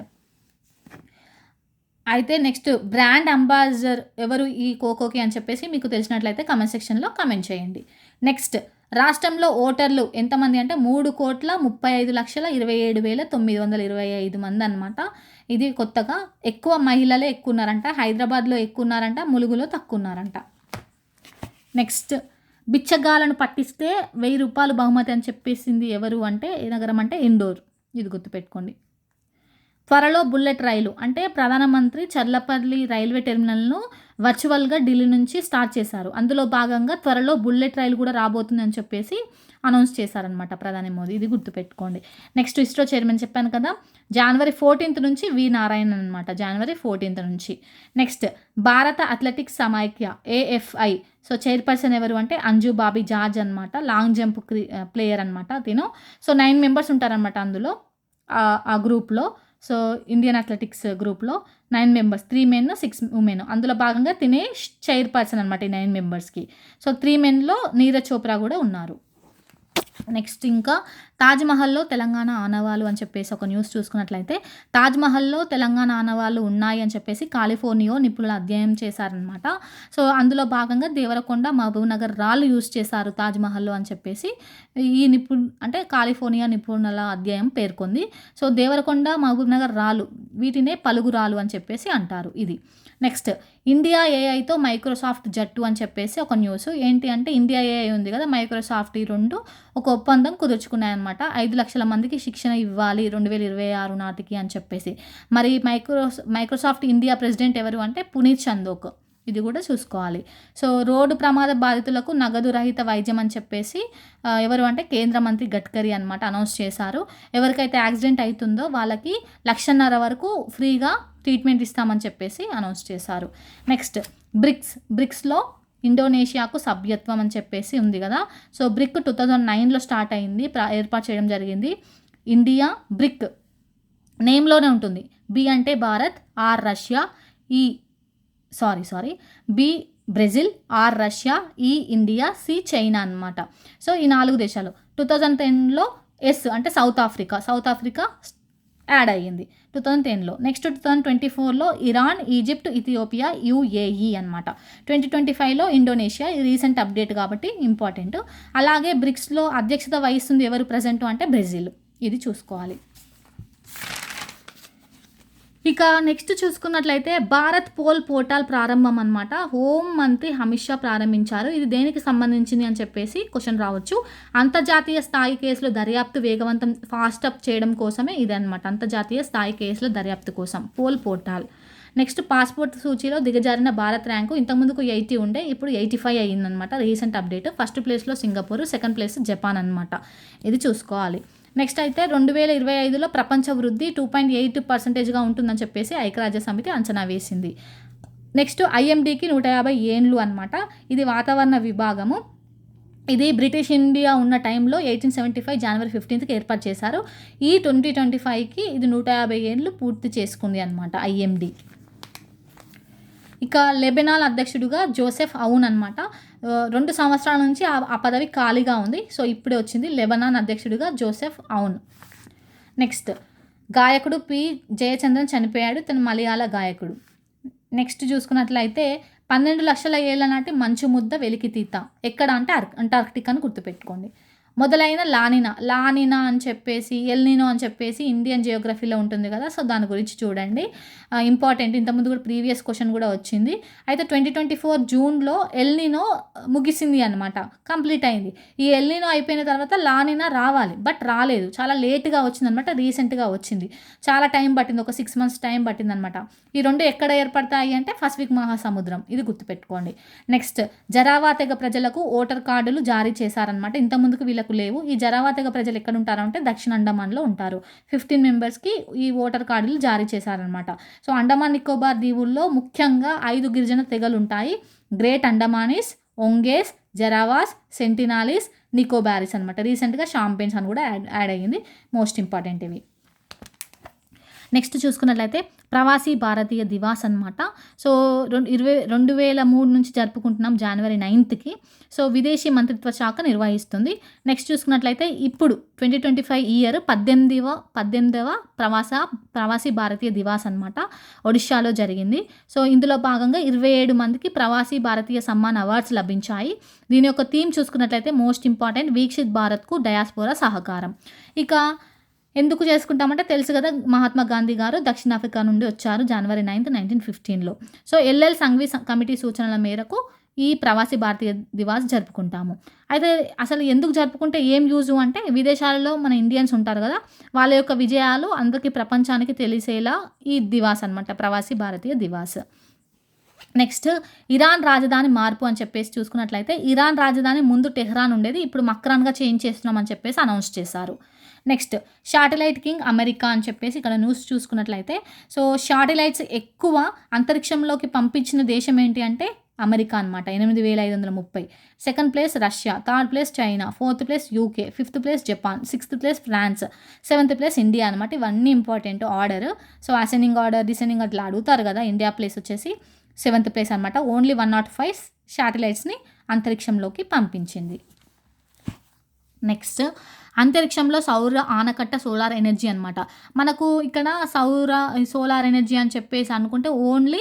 అయితే నెక్స్ట్ బ్రాండ్ అంబాసిడర్ ఎవరు ఈ ఖోఖోకి అని చెప్పేసి మీకు తెలిసినట్లయితే కమెంట్ సెక్షన్లో కమెంట్ చేయండి. నెక్స్ట్ రాష్ట్రంలో ఓటర్లు ఎంతమంది అంటే 3,35,27,925 మంది అనమాట. ఇది కొత్తగా. ఎక్కువ మహిళలే ఎక్కువ ఉన్నారంట, హైదరాబాద్లో ఎక్కువ ఉన్నారంట, ములుగులో తక్కువ ఉన్నారంట. నెక్స్ట్ బిచ్చగాలను పట్టిస్తే 1000 రూపాయలు బహుమతి అని చెప్పేసింది ఎవరు అంటే ఏ నగరం అంటే ఇండోర్. ఇది గుర్తుపెట్టుకోండి. త్వరలో బుల్లెట్ రైలు అంటే ప్రధానమంత్రి చర్లపల్లి రైల్వే టెర్మినల్ను వర్చువల్గా ఢిల్లీ నుంచి స్టార్ట్ చేశారు. అందులో భాగంగా త్వరలో బుల్లెట్ రైలు కూడా రాబోతుందని చెప్పేసి అనౌన్స్ చేశారనమాట ప్రధాని మోదీ. ఇది గుర్తుపెట్టుకోండి. నెక్స్ట్ ఇస్రో చైర్మన్ చెప్పాను కదా, January 14 నుంచి వి నారాయణన్ అనమాట, January 14 నుంచి. నెక్స్ట్ భారత అథ్లెటిక్స్ సమైక్య AFI. సో చైర్పర్సన్ ఎవరు అంటే అంజు బాబీ జార్జ్ అనమాట, లాంగ్ జంప్ ప్లేయర్ అనమాట తిను. సో 9 members ఉంటారనమాట అందులో, ఆ గ్రూప్లో. సో ఇండియన్ అథ్లెటిక్స్ గ్రూప్లో 9 members, 3 men 6 women. అందులో భాగంగా తినే చైర్పర్సన్ అనమాట ఈ 9 membersకి. సో 3 menలో నీరజ్ చోప్రా కూడా ఉన్నారు. నెక్స్ట్ ఇంకా తాజ్మహల్లో తెలంగాణ ఆనవాళ్ళు అని చెప్పేసి ఒక న్యూస్ చూసుకున్నట్లయితే, తాజ్మహల్లో తెలంగాణ ఆనవాళ్ళు ఉన్నాయి అని చెప్పేసి కాలిఫోర్నియా నిపుణులు అధ్యయనం చేశారనమాట. సో అందులో భాగంగా దేవరకొండ, మహబూబ్ నగర్ రాళ్ళు యూజ్ చేశారు తాజ్మహల్లో అని చెప్పేసి ఈ కాలిఫోర్నియా నిపుణుల అధ్యయనం పేర్కొంది. సో దేవరకొండ, మహబూబ్ నగర్ రాళ్ళు వీటినే పలుగు రాళ్ళు అని చెప్పేసి అంటారు. ఇది. నెక్స్ట్ ఇండియా ఏఐతో మైక్రోసాఫ్ట్ జట్టు అని చెప్పేసి ఒక న్యూస్. ఏంటి అంటే ఇండియా ఏఐ ఉంది కదా, మైక్రోసాఫ్ట్, ఈ రెండు ఒక ఒప్పందం కుదుర్చుకున్నాయన్నమాట. 5 లక్షల మందికి శిక్షణ ఇవ్వాలి 2026 నాటికి అని చెప్పేసి. మరి మైక్రోసాఫ్ట్ ఇండియా ప్రెసిడెంట్ ఎవరు అంటే పునీత్ చందోక్. ఇది కూడా చూసుకోవాలి. సో రోడ్డు ప్రమాద బాధితులకు నగదు రహిత వైద్యం అని చెప్పేసి ఎవరు అంటే కేంద్ర మంత్రి గడ్కరీ అనమాట అనౌన్స్ చేశారు. ఎవరికైతే యాక్సిడెంట్ అవుతుందో వాళ్ళకి 1,50,000 వరకు ఫ్రీగా ట్రీట్మెంట్ ఇస్తామని చెప్పేసి అనౌన్స్ చేశారు. నెక్స్ట్ బ్రిక్స్లో ఇండోనేషియాకు సభ్యత్వం అని చెప్పేసి ఉంది కదా. సో బ్రిక్ 2009లో స్టార్ట్ అయింది, ఏర్పాటు చేయడం జరిగింది. ఇండియా బ్రిక్ నేమ్లోనే ఉంటుంది. బి అంటే Bharat, R Russia, B Brazil, R Russia, ఈ ఇండియా, సి చైనా అనమాట. సో ఈ 4 దేశాలు. 2010లో ఎస్ అంటే సౌత్ ఆఫ్రికా యాడ్ అయ్యింది 2010లో. నెక్స్ట్ 2024లో ఇరాన్, ఈజిప్ట్, ఇథియోపియా, UAE అనమాట. 2025లో ఇండోనేషియా. ఇది రీసెంట్ అప్డేట్ కాబట్టి ఇంపార్టెంట్. అలాగే బ్రిక్స్లో అధ్యక్షత వహిస్తుంది ఎవరు ప్రజెంట్ అంటే బ్రెజిల్. ఇది చూసుకోవాలి. ఇక నెక్స్ట్ చూసుకున్నట్లయితే భారత్ పోల్ పోర్టల్ ప్రారంభం అనమాట. హోం మంత్రి అమిత్ షా ప్రారంభించారు. ఇది దేనికి సంబంధించింది అని చెప్పేసి క్వశ్చన్ రావచ్చు. అంతర్జాతీయ స్థాయి కేసులు దర్యాప్తు వేగవంతం ఫాస్ట్ అప్ చేయడం కోసమే ఇది అనమాట. అంతర్జాతీయ స్థాయి కేసుల దర్యాప్తు కోసం పోల్ పోర్టల్. నెక్స్ట్ పాస్పోర్ట్ సూచీలో దిగజారిన భారత్ ర్యాంకు ఇంతకుముందుకు 80 ఉండే, ఇప్పుడు 85 అయ్యిందనమాట. Recent update. ఫస్ట్ ప్లేస్లో సింగపూర్, సెకండ్ ప్లేస్ జపాన్ అనమాట. ఇది చూసుకోవాలి. నెక్స్ట్ అయితే 2025లో ప్రపంచ వృద్ధి 2.8% ఉంటుందని చెప్పేసి ఐక్యరాజ్య సమితి అంచనా వేసింది. నెక్స్ట్ IMDకి 150 ఏండ్లు అనమాట. ఇది వాతావరణ విభాగము. ఇది బ్రిటిష్ ఇండియా ఉన్న టైంలో 1875 January 15కి ఏర్పాటు చేశారు. ఈ 2025కి ఇది 150 ఏండ్లు పూర్తి చేసుకుంది అనమాట IMD. ఇక లెబనాన్ అధ్యక్షుడిగా జోసెఫ్ అవున్ అనమాట. 2 సంవత్సరాల నుంచి ఆ పదవి ఖాళీగా ఉంది. సో ఇప్పుడే వచ్చింది లెబనాన్ అధ్యక్షుడిగా జోసెఫ్ అవున్. నెక్స్ట్ గాయకుడు P. జయచంద్రన్ చనిపోయాడు. తను మలయాళ గాయకుడు. నెక్స్ట్ చూసుకున్నట్లయితే 12 లక్షల ఏళ్ల నాటి మంచు ముద్ద వెలికితీత ఎక్కడ అంటే అంటార్క్టిక్ అని గుర్తుపెట్టుకోండి. మొదలైన లానినా అని చెప్పేసి ఎల్నినో అని చెప్పేసి ఇండియన్ జియోగ్రఫీలో ఉంటుంది కదా, సో దాని గురించి చూడండి. ఇంపార్టెంట్, ఇంతకుముందు కూడా ప్రీవియస్ క్వశ్చన్ కూడా వచ్చింది. అయితే 2024 జూన్లో ఎల్నినో ముగిసింది అనమాట, కంప్లీట్ అయింది. ఈ ఎల్నినో అయిపోయిన తర్వాత లానినా రావాలి, బట్ రాలేదు, చాలా లేట్గా వచ్చిందనమాట, రీసెంట్గా వచ్చింది, చాలా టైం పట్టింది, ఒక 6 months టైం పట్టిందనమాట. ఈ రెండు ఎక్కడ ఏర్పడతాయి అంటే పసిఫిక్ మహాసముద్రం, ఇది గుర్తుపెట్టుకోండి. నెక్స్ట్, జరావా తెగ ప్రజలకు ఓటర్ కార్డులు జారీ చేశారనమాట, ఇంతకుముందుకు వీళ్ళకు లేవు. ఈ జరావా తెగ ప్రజలు ఎక్కడ ఉంటారు అంటే దక్షిణ అండమాన్లో ఉంటారు. 15 మెంబర్స్కి ఈ ఓటర్ కార్డులు జారీ చేశారనమాట. సో అండమాన్ నికోబార్ దీవుల్లో ముఖ్యంగా 5 గిరిజన తెగలు ఉంటాయి. గ్రేట్ అండమానీస్, ఒంగేస్, జరావాస్, సెంటినాలీస్, నికోబారిస్ అనమాట. రీసెంట్గా షాంపెన్స్ అని కూడా యాడ్ అయ్యింది. మోస్ట్ ఇంపార్టెంట్ ఇవి. నెక్స్ట్ చూసుకున్నట్లయితే ప్రవాసీ భారతీయ దివాస్ అనమాట. సో 2003 నుంచి జరుపుకుంటున్నాం January 9th. సో విదేశీ మంత్రిత్వ శాఖ నిర్వహిస్తుంది. నెక్స్ట్ చూసుకున్నట్లయితే ఇప్పుడు 2025 ఇయర్ 18వ ప్రవాసీ భారతీయ దివాస్ అనమాట, ఒడిశాలో జరిగింది. సో ఇందులో భాగంగా 27 మందికి ప్రవాసీ భారతీయ సమ్మాన్ అవార్డ్స్ లభించాయి. దీని యొక్క థీమ్ చూసుకున్నట్లయితే మోస్ట్ ఇంపార్టెంట్, వీక్షిత్ భారత్కు డయాస్పోరా సహకారం. ఇక ఎందుకు చేసుకుంటామంటే తెలుసు కదా, మహాత్మా గాంధీ గారు దక్షిణాఫ్రికా నుండి వచ్చారు January 9th, 1915లో. సో ఎల్ఎల్ సంఘవి కమిటీ సూచనల మేరకు ఈ ప్రవాసీ భారతీయ దివాస్ జరుపుకుంటాము. అయితే అసలు ఎందుకు జరుపుకుంటే ఏం యూజు అంటే, విదేశాలలో మన ఇండియన్స్ ఉంటారు కదా, వాళ్ళ యొక్క విజయాలు అందరికీ ప్రపంచానికి తెలిసేలా ఈ దివాస్ అనమాట, ప్రవాసీ భారతీయ దివాస్. నెక్స్ట్, ఇరాన్ రాజధాని మార్పు అని చెప్పేసి చూసుకున్నట్లయితే, ఇరాన్ రాజధాని ముందు టెహ్రాన్ ఉండేది, ఇప్పుడు మక్రాన్గా చేంజ్ చేస్తున్నాం అని చెప్పేసి అనౌన్స్ చేశారు. నెక్స్ట్, శాటిలైట్ కింగ్ అమెరికా అని చెప్పేసి ఇక్కడ న్యూస్ చూసుకున్నట్లయితే, సో శాటిలైట్స్ ఎక్కువ అంతరిక్షంలోకి పంపించిన దేశం ఏంటి అంటే అమెరికా అనమాట, 8530. Second place Russia, third place China, fourth place UK, fifth place Japan, sixth place France, seventh place India అనమాట. ఇవన్నీ important order. So ascending order, descending అట్లా అడుగుతారు కదా. ఇండియా ప్లేస్ వచ్చేసి 7th ప్లేస్ అనమాట. ఓన్లీ 105 శాటిలైట్స్ని అంతరిక్షంలోకి పంపించింది. నెక్స్ట్, అంతరిక్షంలో సౌర ఆనకట్ట సోలార్ ఎనర్జీ అనమాట. మనకు ఇక్కడ సోలార్ ఎనర్జీ అని చెప్పేసి అనుకుంటే ఓన్లీ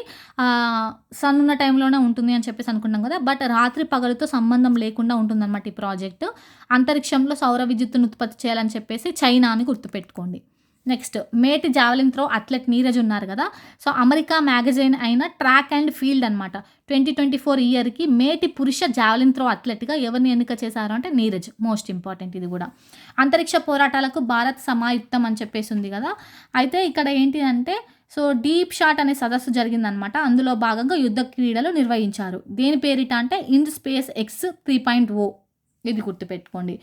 సన్ ఉన్న టైంలోనే ఉంటుంది అని చెప్పేసి అనుకుంటాం కదా, బట్ రాత్రి పగలుతో సంబంధం లేకుండా ఉంటుందన్నమాట ఈ ప్రాజెక్టు. అంతరిక్షంలో సౌర విద్యుత్తును ఉత్పత్తి చేయాలని చెప్పేసి చైనా అని గుర్తుపెట్టుకోండి. నెక్స్ట్, మేటి జావెలిన్ త్రో అథ్లెట్ నీరజ్ ఉన్నారు కదా, సో అమెరికా మ్యాగజైన్ అయిన ట్రాక్ అండ్ ఫీల్డ్ అనమాట 2024 ఇయర్కి మేటి పురుష జావెలిన్ త్రో అథ్లెట్గా ఎవరిని ఎన్నిక చేశారు అంటే నీరజ్. మోస్ట్ ఇంపార్టెంట్ ఇది కూడా. అంతరిక్ష పోరాటాలకు భారత్ సమాయుక్తం అని చెప్పేసి ఉంది కదా, అయితే ఇక్కడ ఏంటి అంటే, సో డీప్ షాట్ అనే సదస్సు జరిగిందనమాట, అందులో భాగంగా యుద్ధ క్రీడలు నిర్వహించారు. దేని పేరిట అంటే ఇండ్ స్పేస్ ఎక్స్ 3.0, ఇది గుర్తుపెట్టుకోండి.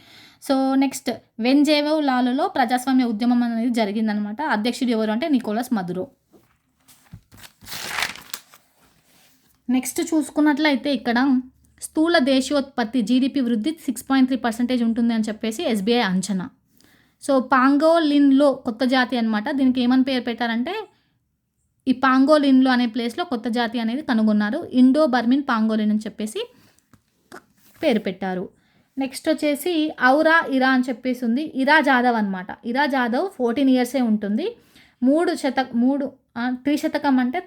సో నెక్స్ట్, వెంజేవేలాలో ప్రజాస్వామ్య ఉద్యమం అనేది జరిగిందనమాట. అధ్యక్షుడు ఎవరు అంటే నికోలస్ మదురో. నెక్స్ట్ చూసుకున్నట్లయితే ఇక్కడ స్థూల దేశీయోత్పత్తి జీడిపి వృద్ధి 6.3% ఉంటుంది అని చెప్పేసి ఎస్బీఐ అంచనా. సో పాంగోలిన్లో కొత్త జాతి అనమాట, దీనికి ఏమని పేరు పెట్టారంటే, ఈ పాంగోలిన్లో అనే ప్లేస్లో కొత్త జాతి అనేది కనుగొన్నారు, ఇండో బర్మిన్ పాంగోలిన్ అని చెప్పేసి పేరు పెట్టారు. నెక్స్ట్ వచ్చేసి ఔరా ఇరా అని చెప్పేసి ఉంది, ఇరా జాదవ్ అనమాట. ఇరా జాదవ్ 14 ఇయర్సే ఉంటుంది. 3 శతకం అంటే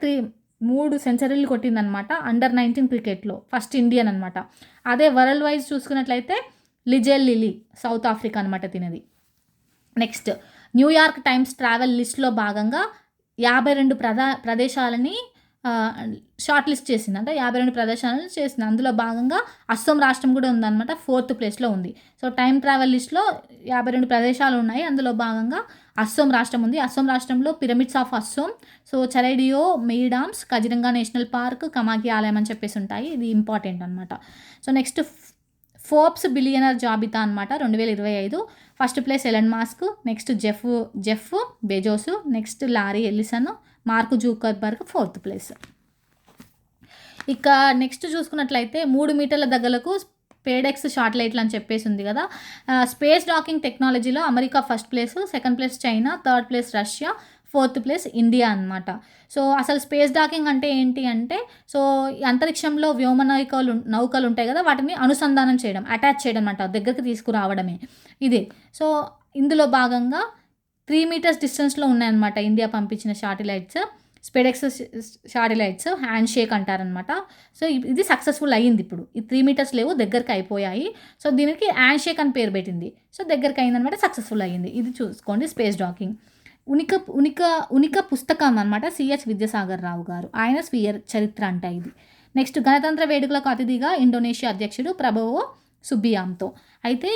3 సెంచరీలు కొట్టిందనమాట అండర్-19 క్రికెట్లో, ఫస్ట్ ఇండియన్ అనమాట. అదే వరల్డ్ వైజ్ చూసుకున్నట్లయితే లిజెల్ లిలీ, సౌత్ ఆఫ్రికా అనమాట తినది. నెక్స్ట్, న్యూయార్క్ టైమ్స్ ట్రావెల్ లిస్ట్లో భాగంగా 52 ప్రదేశాలని షార్ట్ లిస్ట్ చేసింది, అంటే 52 ప్రదేశాలను చేసింది. అందులో భాగంగా అస్సోం రాష్ట్రం కూడా ఉందన్నమాట, 4th ప్లేస్లో ఉంది. సో టైం ట్రావెల్ లిస్ట్లో 52 ప్రదేశాలు ఉన్నాయి, అందులో భాగంగా అస్సోం రాష్ట్రం ఉంది. అస్సోం రాష్ట్రంలో pyramids of Assam, so Charaideo Moidams, Kaziranga national park, Kamakhya ఆలయం అని చెప్పేసి ఉంటాయి, ఇది ఇంపార్టెంట్ అనమాట. సో నెక్స్ట్, ఫోర్బ్స్ బిలియనర్ జాబితా అనమాట 2025. First place Elon Musk, next Jeff Bezos, next lorry Ellison, mark Zuckerberg 4th place. ఇక నెక్స్ట్ చూసుకున్నట్లయితే 3 మీటర్ల దగ్గరకు స్పేడెక్స్ శాటిలైట్లు అని చెప్పేసి ఉంది కదా. స్పేస్ డాకింగ్ టెక్నాలజీలో America first place, second place China, third place Russia, 4th place India అనమాట. సో అసలు స్పేస్ డాకింగ్ అంటే ఏంటి అంటే, సో అంతరిక్షంలో నౌకలు ఉంటాయి కదా, వాటిని అనుసంధానం చేయడం, అటాచ్ చేయడం అనమాట, దగ్గరికి తీసుకురావడమే ఇది. సో ఇందులో భాగంగా 3 meters డిస్టెన్స్లో ఉన్నాయన్నమాట ఇండియా పంపించిన satellites. SpaDeX satellites hand shake అంటారనమాట. సో ఇది సక్సెస్ఫుల్ అయ్యింది. ఇప్పుడు ఈ 3 మీటర్స్ లేవు, దగ్గరికి అయిపోయాయి. సో దీనికి హ్యాండ్ షేక్ అని పేరు పెట్టింది. సో దగ్గరికి అయిందనమాట, సక్సెస్ఫుల్ అయ్యింది. ఇది చూసుకోండి స్పేస్ డాకింగ్. ఉనిక పుస్తకం అనమాట, సిహెచ్ విద్యాసాగర్ రావు గారు, ఆయన స్వీయ చరిత్ర అంట ఇది. నెక్స్ట్ గణతంత్ర వేడుకలకు అతిథిగా ఇండోనేషియా అధ్యక్షుడు ప్రభోవో సుబియాంతో. అయితే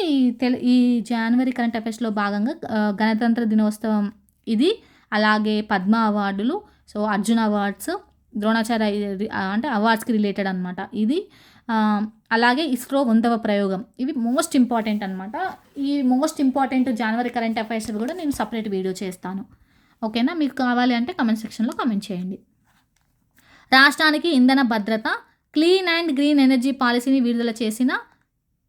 ఈ జనవరి కరెంట్ అఫైర్స్లో భాగంగా గణతంత్ర దినోత్సవం ఇది, అలాగే పద్మ అవార్డులు, సో అర్జున్ అవార్డ్స్, ద్రోణాచార్య అంటే అవార్డ్స్కి రిలేటెడ్ అనమాట ఇది. అలాగే ఇస్రో 100వ ప్రయోగం, ఇవి మోస్ట్ ఇంపార్టెంట్ అనమాట. ఈ మోస్ట్ ఇంపార్టెంట్ జనవరి కరెంట్ అఫైర్స్ కూడా నేను సపరేట్ వీడియో చేస్తాను. ఓకేనా, మీకు కావాలి అంటే కమెంట్ సెక్షన్లో కమెంట్ చేయండి. రాష్ట్రానికి ఇంధన భద్రత, క్లీన్ అండ్ గ్రీన్ ఎనర్జీ పాలసీని విడుదల చేసిన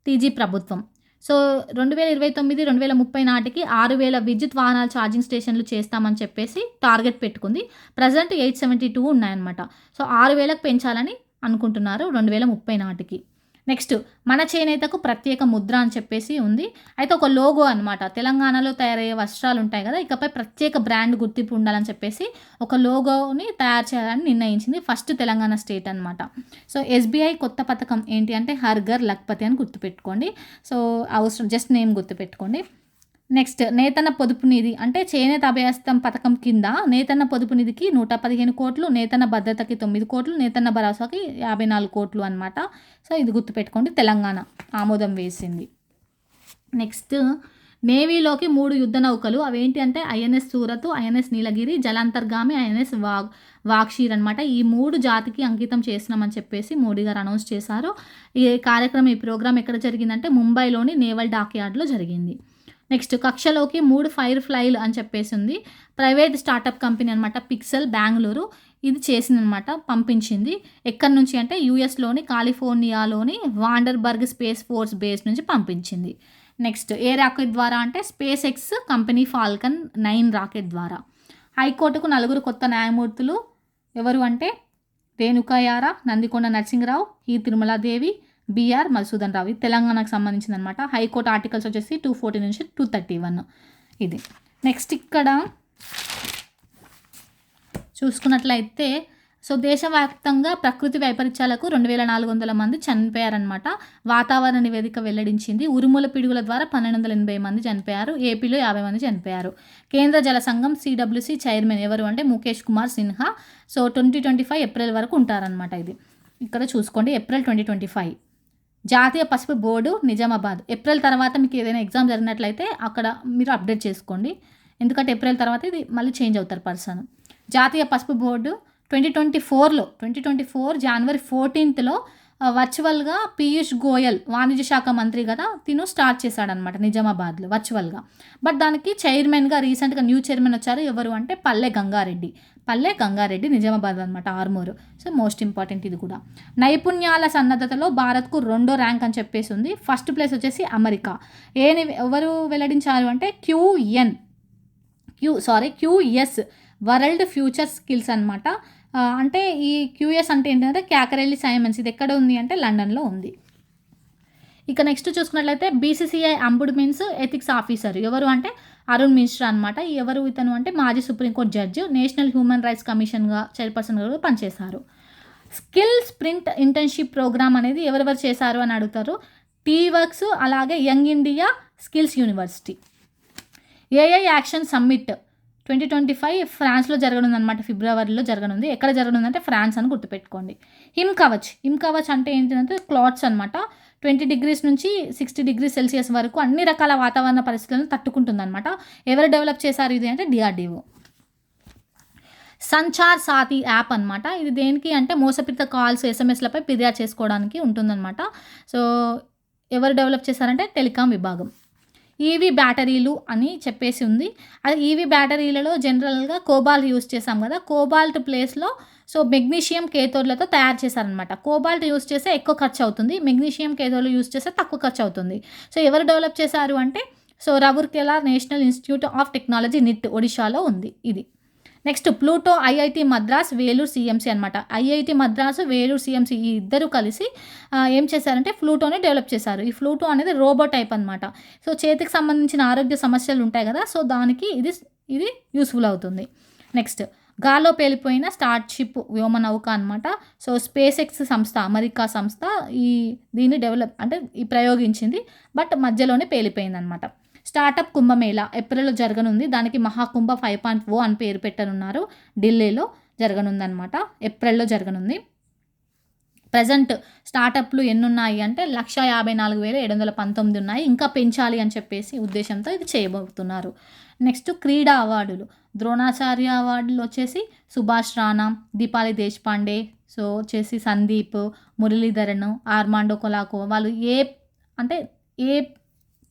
టీజీ ప్రభుత్వం. సో 2029-2030 నాటికి 6,000 విద్యుత్ వాహనాల ఛార్జింగ్ స్టేషన్లు చేస్తామని చెప్పేసి టార్గెట్ పెట్టుకుంది. ప్రజెంట్ 872 ఉన్నాయన్నమాట. సో 6,000కు పెంచాలని అనుకుంటున్నారు 2030 నాటికి. నెక్స్ట్ మన చేనేతకు ప్రత్యేక ముద్ర అని చెప్పేసి ఉంది. అయితే ఒక లోగో అనమాట, తెలంగాణలో తయారయ్యే వస్త్రాలు ఉంటాయి కదా, ఇకపై ప్రత్యేక బ్రాండ్ గుర్తింపు ఉండాలని చెప్పేసి ఒక లోగోని తయారు చేయాలని నిర్ణయించింది ఫస్ట్ తెలంగాణ స్టేట్ అనమాట. సో ఎస్బీఐ కొత్త పథకం ఏంటి అంటే హర్ ఘర్ లఖ్పతి అని గుర్తుపెట్టుకోండి. సో అవసరం జస్ట్ నేమ్ గుర్తుపెట్టుకోండి. నెక్స్ట్ నేతన్న పొదుపు నిధి అంటే చేనేత అభయహస్తం పథకం కింద నేతన్న పొదుపు నిధికి 115 కోట్లు, నేతన్న భద్రతకి 9 కోట్లు, నేతన్న భరోసాకి 54 కోట్లు అనమాట. సో ఇది గుర్తుపెట్టుకోండి, తెలంగాణ ఆమోదం వేసింది. నెక్స్ట్ నేవీలోకి 3 యుద్ధ నౌకలు, అవేంటి అంటే ఐఎన్ఎస్ సూరత్, ఐఎన్ఎస్ నీలగిరి, జలాంతర్గామి ఐఎన్ఎస్ వాక్షీర్ అనమాట. ఈ 3 జాతికి అంకితం చేసినామని చెప్పేసి మోడీ గారు అనౌన్స్ చేశారు. ఈ కార్యక్రమం, ఈ ప్రోగ్రామ్ ఎక్కడ జరిగిందంటే ముంబైలోని నేవల్ డాక్యార్డ్లో జరిగింది. నెక్స్ట్ కక్షలోకి 3 ఫైర్ ఫ్లైలు అని చెప్పేసి ఉంది. ప్రైవేట్ స్టార్టప్ కంపెనీ అనమాట, పిక్సెల్ బెంగళూరు ఇది చేసిందనమాట, పంపించింది. ఎక్కడి నుంచి అంటే యూఎస్లోని కాలిఫోర్నియాలోని వాండర్బర్గ్ స్పేస్ ఫోర్స్ బేస్ నుంచి పంపించింది. నెక్స్ట్ ఏ రాకెట్ ద్వారా అంటే space X company Falcon 9 rocket ద్వారా. హైకోర్టుకు 4 కొత్త న్యాయమూర్తులు ఎవరు అంటే రేణుకాయార, నందికొండ నరసింహరావు, ఈ తిరుమలాదేవి, బిఆర్ మధుసూదన్ రావు. ఇది తెలంగాణకు సంబంధించింది అనమాట. హైకోర్టు ఆర్టికల్స్ వచ్చేసి 240 నుంచి 231 ఇది. నెక్స్ట్ ఇక్కడ చూసుకున్నట్లయితే సో దేశవ్యాప్తంగా ప్రకృతి వైపరీత్యాలకు 2,400 మంది చనిపోయారనమాట. వాతావరణ నివేదిక వెల్లడించింది. ఉరుముల పిడుగుల ద్వారా 1,280 మంది చనిపోయారు. ఏపీలో 50 మంది చనిపోయారు. కేంద్ర జల సంఘం సిడబ్ల్యూసి చైర్మన్ ఎవరు అంటే ముఖేష్ కుమార్ సిన్హా. సో 2025 ఏప్రిల్ వరకు ఉంటారనమాట. ఇది ఇక్కడ చూసుకోండి, ఏప్రిల్ 2025. జాతీయ పసుపు బోర్డు నిజామాబాద్. ఏప్రిల్ తర్వాత మీకు ఏదైనా ఎగ్జామ్ జరిగినట్లయితే అక్కడ మీరు అప్డేట్ చేసుకోండి, ఎందుకంటే ఏప్రిల్ తర్వాత ఇది మళ్ళీ చేంజ్ అవుతారు పర్సన్. జాతీయ పసుపు బోర్డు 2024 జనవరి 14 వర్చువల్గా పీయూష్ గోయల్ వాణిజ్య శాఖ మంత్రి కదా, తిను స్టార్ట్ చేశాడనమాట నిజామాబాద్లో వర్చువల్గా. బట్ దానికి చైర్మన్గా రీసెంట్గా న్యూ చైర్మన్ వచ్చారు. ఎవరు అంటే పల్లె గంగారెడ్డి నిజామాబాద్ అనమాట, ఆర్మూరు. సో మోస్ట్ ఇంపార్టెంట్ ఇది కూడా. నైపుణ్యాల సన్నద్ధతలో భారత్కు 2వ ర్యాంక్ అని చెప్పేసి ఉంది. ఫస్ట్ ప్లేస్ వచ్చేసి అమెరికా. ఎవరు వెల్లడించారు అంటే క్యూఎస్ వరల్డ్ ఫ్యూచర్ స్కిల్స్ అనమాట. అంటే ఈ క్యూఎస్ అంటే ఏంటంటే క్యాకరెల్లి సైమన్స్. ఇది ఎక్కడ ఉంది అంటే లండన్లో ఉంది. ఇక నెక్స్ట్ చూసుకున్నట్లయితే బీసీసీఐ అంబుడ్మెన్స్ ఎథిక్స్ ఆఫీసర్ ఎవరు అంటే అరుణ్ మిశ్రా అనమాట. ఎవరు ఇతను అంటే మాజీ supreme court judge, national human rights కమిషన్గా చైర్పర్సన్గా పనిచేశారు. స్కిల్ స్ప్రింట్ ఇంటర్న్షిప్ ప్రోగ్రామ్ అనేది ఎవరెవరు చేశారు అని అడుగుతారు. టీవర్క్స్, అలాగే young India skills university. AI action summit 2025 ఫ్రాన్స్లో జరగనుందనమాట, ఫిబ్రవరిలో జరగనుంది. ఎక్కడ జరగనుందంటే ఫ్రాన్స్ అని గుర్తుపెట్టుకోండి. హిమ్ కవచ్ అంటే ఏంటంటే క్లాత్స్ అనమాట. 20 degrees నుంచి 60 degrees సెల్సియస్ వరకు అన్ని రకాల వాతావరణ పరిస్థితులను తట్టుకుంటుందన్నమాట. ఎవరు డెవలప్ చేశారు ఇది అంటే డిఆర్డిఓ. సంచార్ సాతి యాప్ అనమాట. ఇది దేనికి అంటే మోసపూరిత కాల్స్, ఎస్ఎంఎస్లపై ఫిర్యాదు చేసుకోవడానికి ఉంటుందన్నమాట. సో ఎవరు డెవలప్ చేశారంటే టెలికాం విభాగం. ఈవీ బ్యాటరీలు అని చెప్పేసి ఉంది. అది ఈవీ బ్యాటరీలలో జనరల్గా కోబాల్ట్ యూస్ చేసాం కదా, కోబాల్ట్ ప్లేస్లో సో మెగ్నీషియం కేథోడ్లతో తయారు చేశారనమాట. కోబాల్ట్ యూస్ చేస్తే ఎక్కువ ఖర్చు అవుతుంది, మెగ్నీషియం కేథోడ్లు యూస్ చేస్తే తక్కువ ఖర్చు అవుతుంది. సో ఎవరు డెవలప్ చేశారు అంటే so Rourkela national institute of technology NIT ఒడిషాలో ఉంది ఇది. Next Pluto IIT Madras, Vellore CMC అనమాట. ఐఐటి మద్రాసు, వేలూరు సిఎంసి ఈ ఇద్దరు కలిసి ఏం చేశారంటే ఫ్లూటోని డెవలప్ చేశారు. ఈ ఫ్లూటో అనేది రోబో టైప్ అనమాట. సో చేతికి సంబంధించిన ఆరోగ్య సమస్యలు ఉంటాయి కదా, సో దానికి ఇది యూస్ఫుల్ అవుతుంది. నెక్స్ట్ గాల్లో పేలిపోయిన స్టార్షిప్ వ్యోమనౌక అనమాట. సో స్పేస్ ఎక్స్ సంస్థ, అమెరికా సంస్థ దీన్ని ప్రయోగించింది. బట్ మధ్యలోనే పేలిపోయిందనమాట. స్టార్టప్ కుంభమేళా ఏప్రిల్లో జరగనుంది. దానికి మహాకుంభ 5.0 అని పేరు పెట్టనున్నారు. ఢిల్లీలో జరగనుందనమాట. ఏప్రిల్లో జరగనుంది. ప్రజెంట్ స్టార్టప్లు ఎన్నున్నాయి అంటే 154,719 ఉన్నాయి. ఇంకా పెంచాలి అని చెప్పేసి ఉద్దేశంతో ఇది చేయబోతున్నారు. నెక్స్ట్ క్రీడా అవార్డులు. ద్రోణాచార్య అవార్డులు వచ్చేసి సుభాష్ రాణా, దీపాలి దేశపాండే, సో వచ్చేసి సందీప్, మురళీధరన్, ఆర్మాండో కొలాకో వాళ్ళు ఏ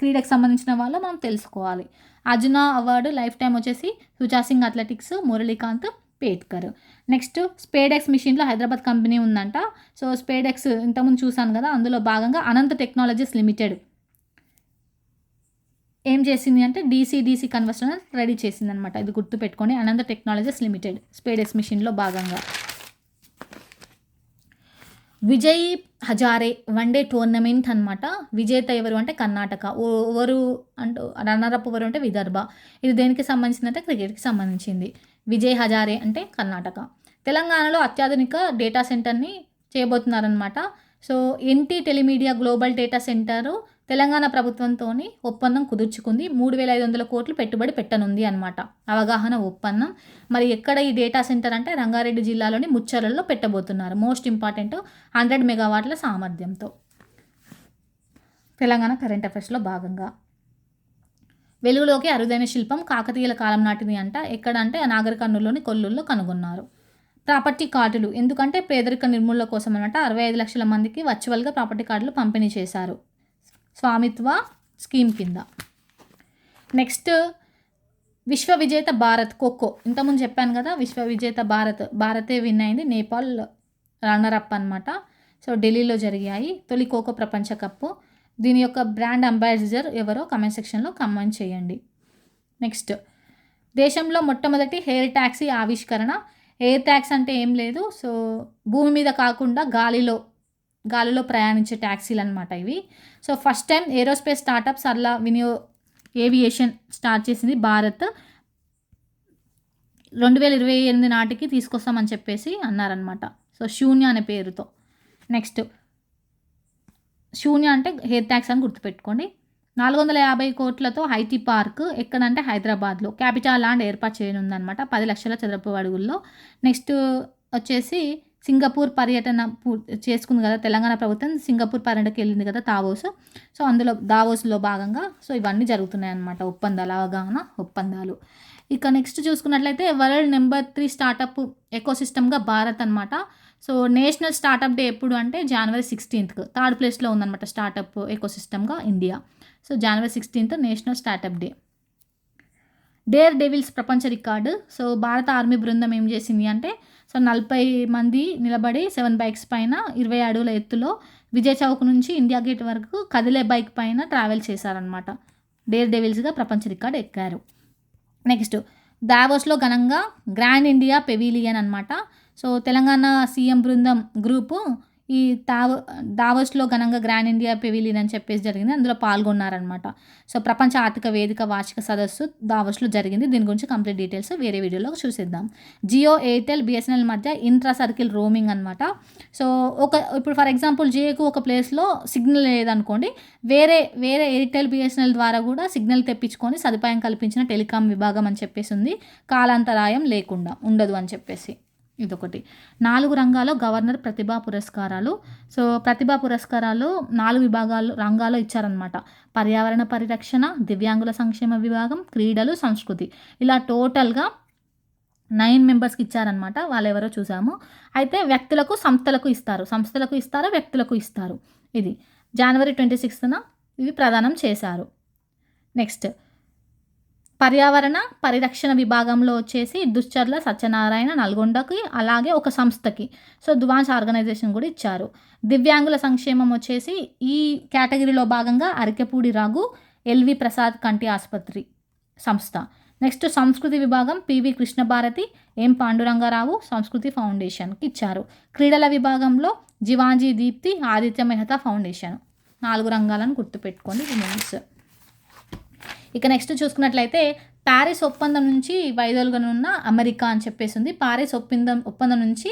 క్రీడకు సంబంధించిన వాళ్ళో మనం తెలుసుకోవాలి. అర్జున అవార్డు లైఫ్ టైం వచ్చేసి సుజా సింగ్ అథ్లెటిక్స్, మురళీకాంత్ పేట్కర్. నెక్స్ట్ స్పేడెక్స్ మిషన్లో హైదరాబాద్ కంపెనీ ఉందంట. సో స్పేడెక్స్ ఇంతకుముందు చూసాను కదా, అందులో భాగంగా అనంత టెక్నాలజీస్ లిమిటెడ్ ఏం చేసింది అంటే డీసీ కన్వర్షన్ రెడీ చేసింది అనమాట. ఇది గుర్తుపెట్టుకోండి, అనంత టెక్నాలజీస్ లిమిటెడ్ స్పేడెక్స్ మిషన్లో భాగంగా. విజయ్ హజారే వన్డే టోర్నమెంట్ అనమాట. విజేత ఎవరు అంటే కర్ణాటక, ఎవరు రన్నరప్ ఎవరు అంటే విదర్భ. ఇది దేనికి సంబంధించిందంటే క్రికెట్కి సంబంధించింది. విజయ్ హజారే అంటే కర్ణాటక. తెలంగాణలో అత్యాధునిక డేటా సెంటర్ని చేయబోతున్నారనమాట. So NT telemedia global data centre Telangana ప్రభుత్వంతో ఒప్పందం కుదుర్చుకుంది. 3,500 కోట్లు పెట్టుబడి పెట్టనుంది అనమాట. అవగాహన ఒప్పందం. మరి ఎక్కడ ఈ డేటా సెంటర్ అంటే రంగారెడ్డి జిల్లాలోని ముచ్చర్లలో పెట్టబోతున్నారు. మోస్ట్ ఇంపార్టెంట్ 100 మెగావాట్ల సామర్థ్యంతో. తెలంగాణ కరెంట్ అఫైర్స్లో భాగంగా వెలుగులోకి అరుదైన శిల్పం కాకతీయుల కాలం నాటిది అంట. ఎక్కడ అంటే నాగర్ కర్నూలులోని కొల్లూరులో కనుగొన్నారు. ప్రాపర్టీ కార్డులు ఎందుకంటే పేదరిక నిర్మూలన కోసం అనమాట. 65 లక్షల మందికి వర్చువల్గా ప్రాపర్టీ కార్డులు పంపిణీ చేశారు స్వామిత్వ స్కీమ్ కింద. నెక్స్ట్ విశ్వ విజేత భారత్ ఖోఖో. ఇంతకుముందు చెప్పాను కదా, విశ్వ విజేత భారతే విన్ అయింది. నేపాల్ రన్నరప్ అనమాట. సో ఢిల్లీలో జరిగాయి తొలి ఖోఖో ప్రపంచ కప్పు. దీని యొక్క బ్రాండ్ అంబాసిడర్ ఎవరో కమెంట్ సెక్షన్లో కమెంట్ చేయండి. నెక్స్ట్ దేశంలో మొట్టమొదటి ఎయిర్ ట్యాక్సీ ఆవిష్కరణ. ఎయిర్ ట్యాక్సీ అంటే ఏం లేదు, సో భూమి మీద కాకుండా గాలిలో ప్రయాణించే ట్యాక్సీలు అనమాట ఇవి. So first time aerospace startup Sarla aviation start చేసింది భారత్. 2028 నాటికి తీసుకొస్తామని చెప్పేసి అన్నారనమాట. సో శూన్య అనే పేరుతో. నెక్స్ట్ శూన్య అంటే ఎయిర్ ట్యాక్స్ అని గుర్తుపెట్టుకోండి. 450 కోట్లతో ఐటీ పార్క్ ఎక్కడంటే హైదరాబాద్లో క్యాపిటల్ ల్యాండ్ ఏర్పాటు చేయనుందనమాట 10 లక్షల చదరపు అడుగుల్లో. నెక్స్ట్ వచ్చేసి సింగపూర్ పర్యటన చేసుకుంది కదా తెలంగాణ ప్రభుత్వం. సింగపూర్ పర్యటనకి వెళ్ళింది కదా దావోస్. సో అందులో దావోస్లో భాగంగా సో ఇవన్నీ జరుగుతున్నాయి అన్నమాట. అవగాహన ఒప్పందాలు. ఇక నెక్స్ట్ చూసుకున్నట్లయితే వరల్డ్ నెంబర్ 3 స్టార్టప్ ఎకోసిస్టమ్గా భారత్ అనమాట. సో నేషనల్ స్టార్టప్ డే ఎప్పుడు అంటే January 16th. 3rd ప్లేస్లో ఉందన్నమాట స్టార్టప్ ఎకోసిస్టమ్గా India. So January 16th national startup day. Daredevils ప్రపంచ రికార్డు. సో భారత ఆర్మీ బృందం ఏం చేసింది అంటే సో 40 మంది నిలబడి 7 బైక్స్ పైన 20 అడుగుల ఎత్తులో విజయ్ చౌక్ నుంచి ఇండియా గేట్ వరకు కదిలే బైక్ పైన ట్రావెల్ చేశారనమాట. డేర్ డెవిల్స్గా ప్రపంచ రికార్డు ఎక్కారు. నెక్స్ట్ దావోస్లో ఘనంగా గ్రాండ్ ఇండియా పెవిలియన్ అనమాట. సో తెలంగాణ సీఎం బృందం గ్రూపు ఈ దావోస్లో ఘనంగా గ్రాండ్ ఇండియా పెవిలియన్ అని చెప్పేసి జరిగింది. అందులో పాల్గొన్నారనమాట. సో ప్రపంచ ఆర్థిక వేదిక వార్షిక సదస్సు దావోస్లో జరిగింది. దీని గురించి కంప్లీట్ డీటెయిల్స్ వేరే వీడియోలో చూసేద్దాం. జియో, ఎయిర్టెల్, బిఎస్ఎన్ఎల్ మధ్య ఇంట్రా సర్కిల్ రోమింగ్ అనమాట. సో ఇప్పుడు ఫర్ ఎగ్జాంపుల్ జియోకు ఒక ప్లేస్లో సిగ్నల్ లేదనుకోండి, వేరే ఎయిర్టెల్, బిఎస్ఎన్ఎల్ ద్వారా కూడా సిగ్నల్ తెప్పించుకొని సదుపాయం కల్పించిన టెలికాం విభాగం అని చెప్పేసి ఉంది. కాలాంతరాయం లేకుండా ఉండదు అని చెప్పేసి ఇదొకటి. 4 రంగాల్లో గవర్నర్ ప్రతిభా పురస్కారాలు. సో ప్రతిభా పురస్కారాలు 4 రంగాల్లో ఇచ్చారనమాట. పర్యావరణ పరిరక్షణ, దివ్యాంగుల సంక్షేమ విభాగం, క్రీడలు, సంస్కృతి. ఇలా టోటల్గా 9 మెంబర్స్కి ఇచ్చారనమాట. వాళ్ళు ఎవరో చూసాము. అయితే వ్యక్తులకు సంస్థలకు ఇస్తారు, వ్యక్తులకు ఇస్తారు. ఇది January 26th ఇవి ప్రదానం చేశారు. నెక్స్ట్ పర్యావరణ పరిరక్షణ విభాగంలో వచ్చేసి దుశ్చర్ల సత్యనారాయణ నల్గొండకి, అలాగే ఒక సంస్థకి సో దువాన్స్ ఆర్గనైజేషన్ కూడా ఇచ్చారు. దివ్యాంగుల సంక్షేమం వచ్చేసి ఈ కేటగిరీలో భాగంగా అరికెపూడి రఘు, ఎల్వి ప్రసాద్ కంటి ఆసుపత్రి సంస్థ. నెక్స్ట్ సంస్కృతి విభాగం పివి కృష్ణభారతి, ఎం పాండురంగారావు సంస్కృతి ఫౌండేషన్కి ఇచ్చారు. క్రీడల విభాగంలో జివాంజీ దీప్తి, ఆదిత్య మెహతా ఫౌండేషన్. 4 రంగాలను గుర్తుపెట్టుకోండి ఉమెన్స్. ఇక నెక్స్ట్ చూసుకున్నట్లయితే ప్యారిస్ ఒప్పందం నుంచి వైదొలగనున్న అమెరికా అని చెప్పేసి ఉంది. ప్యారిస్ ఒప్పందం నుంచి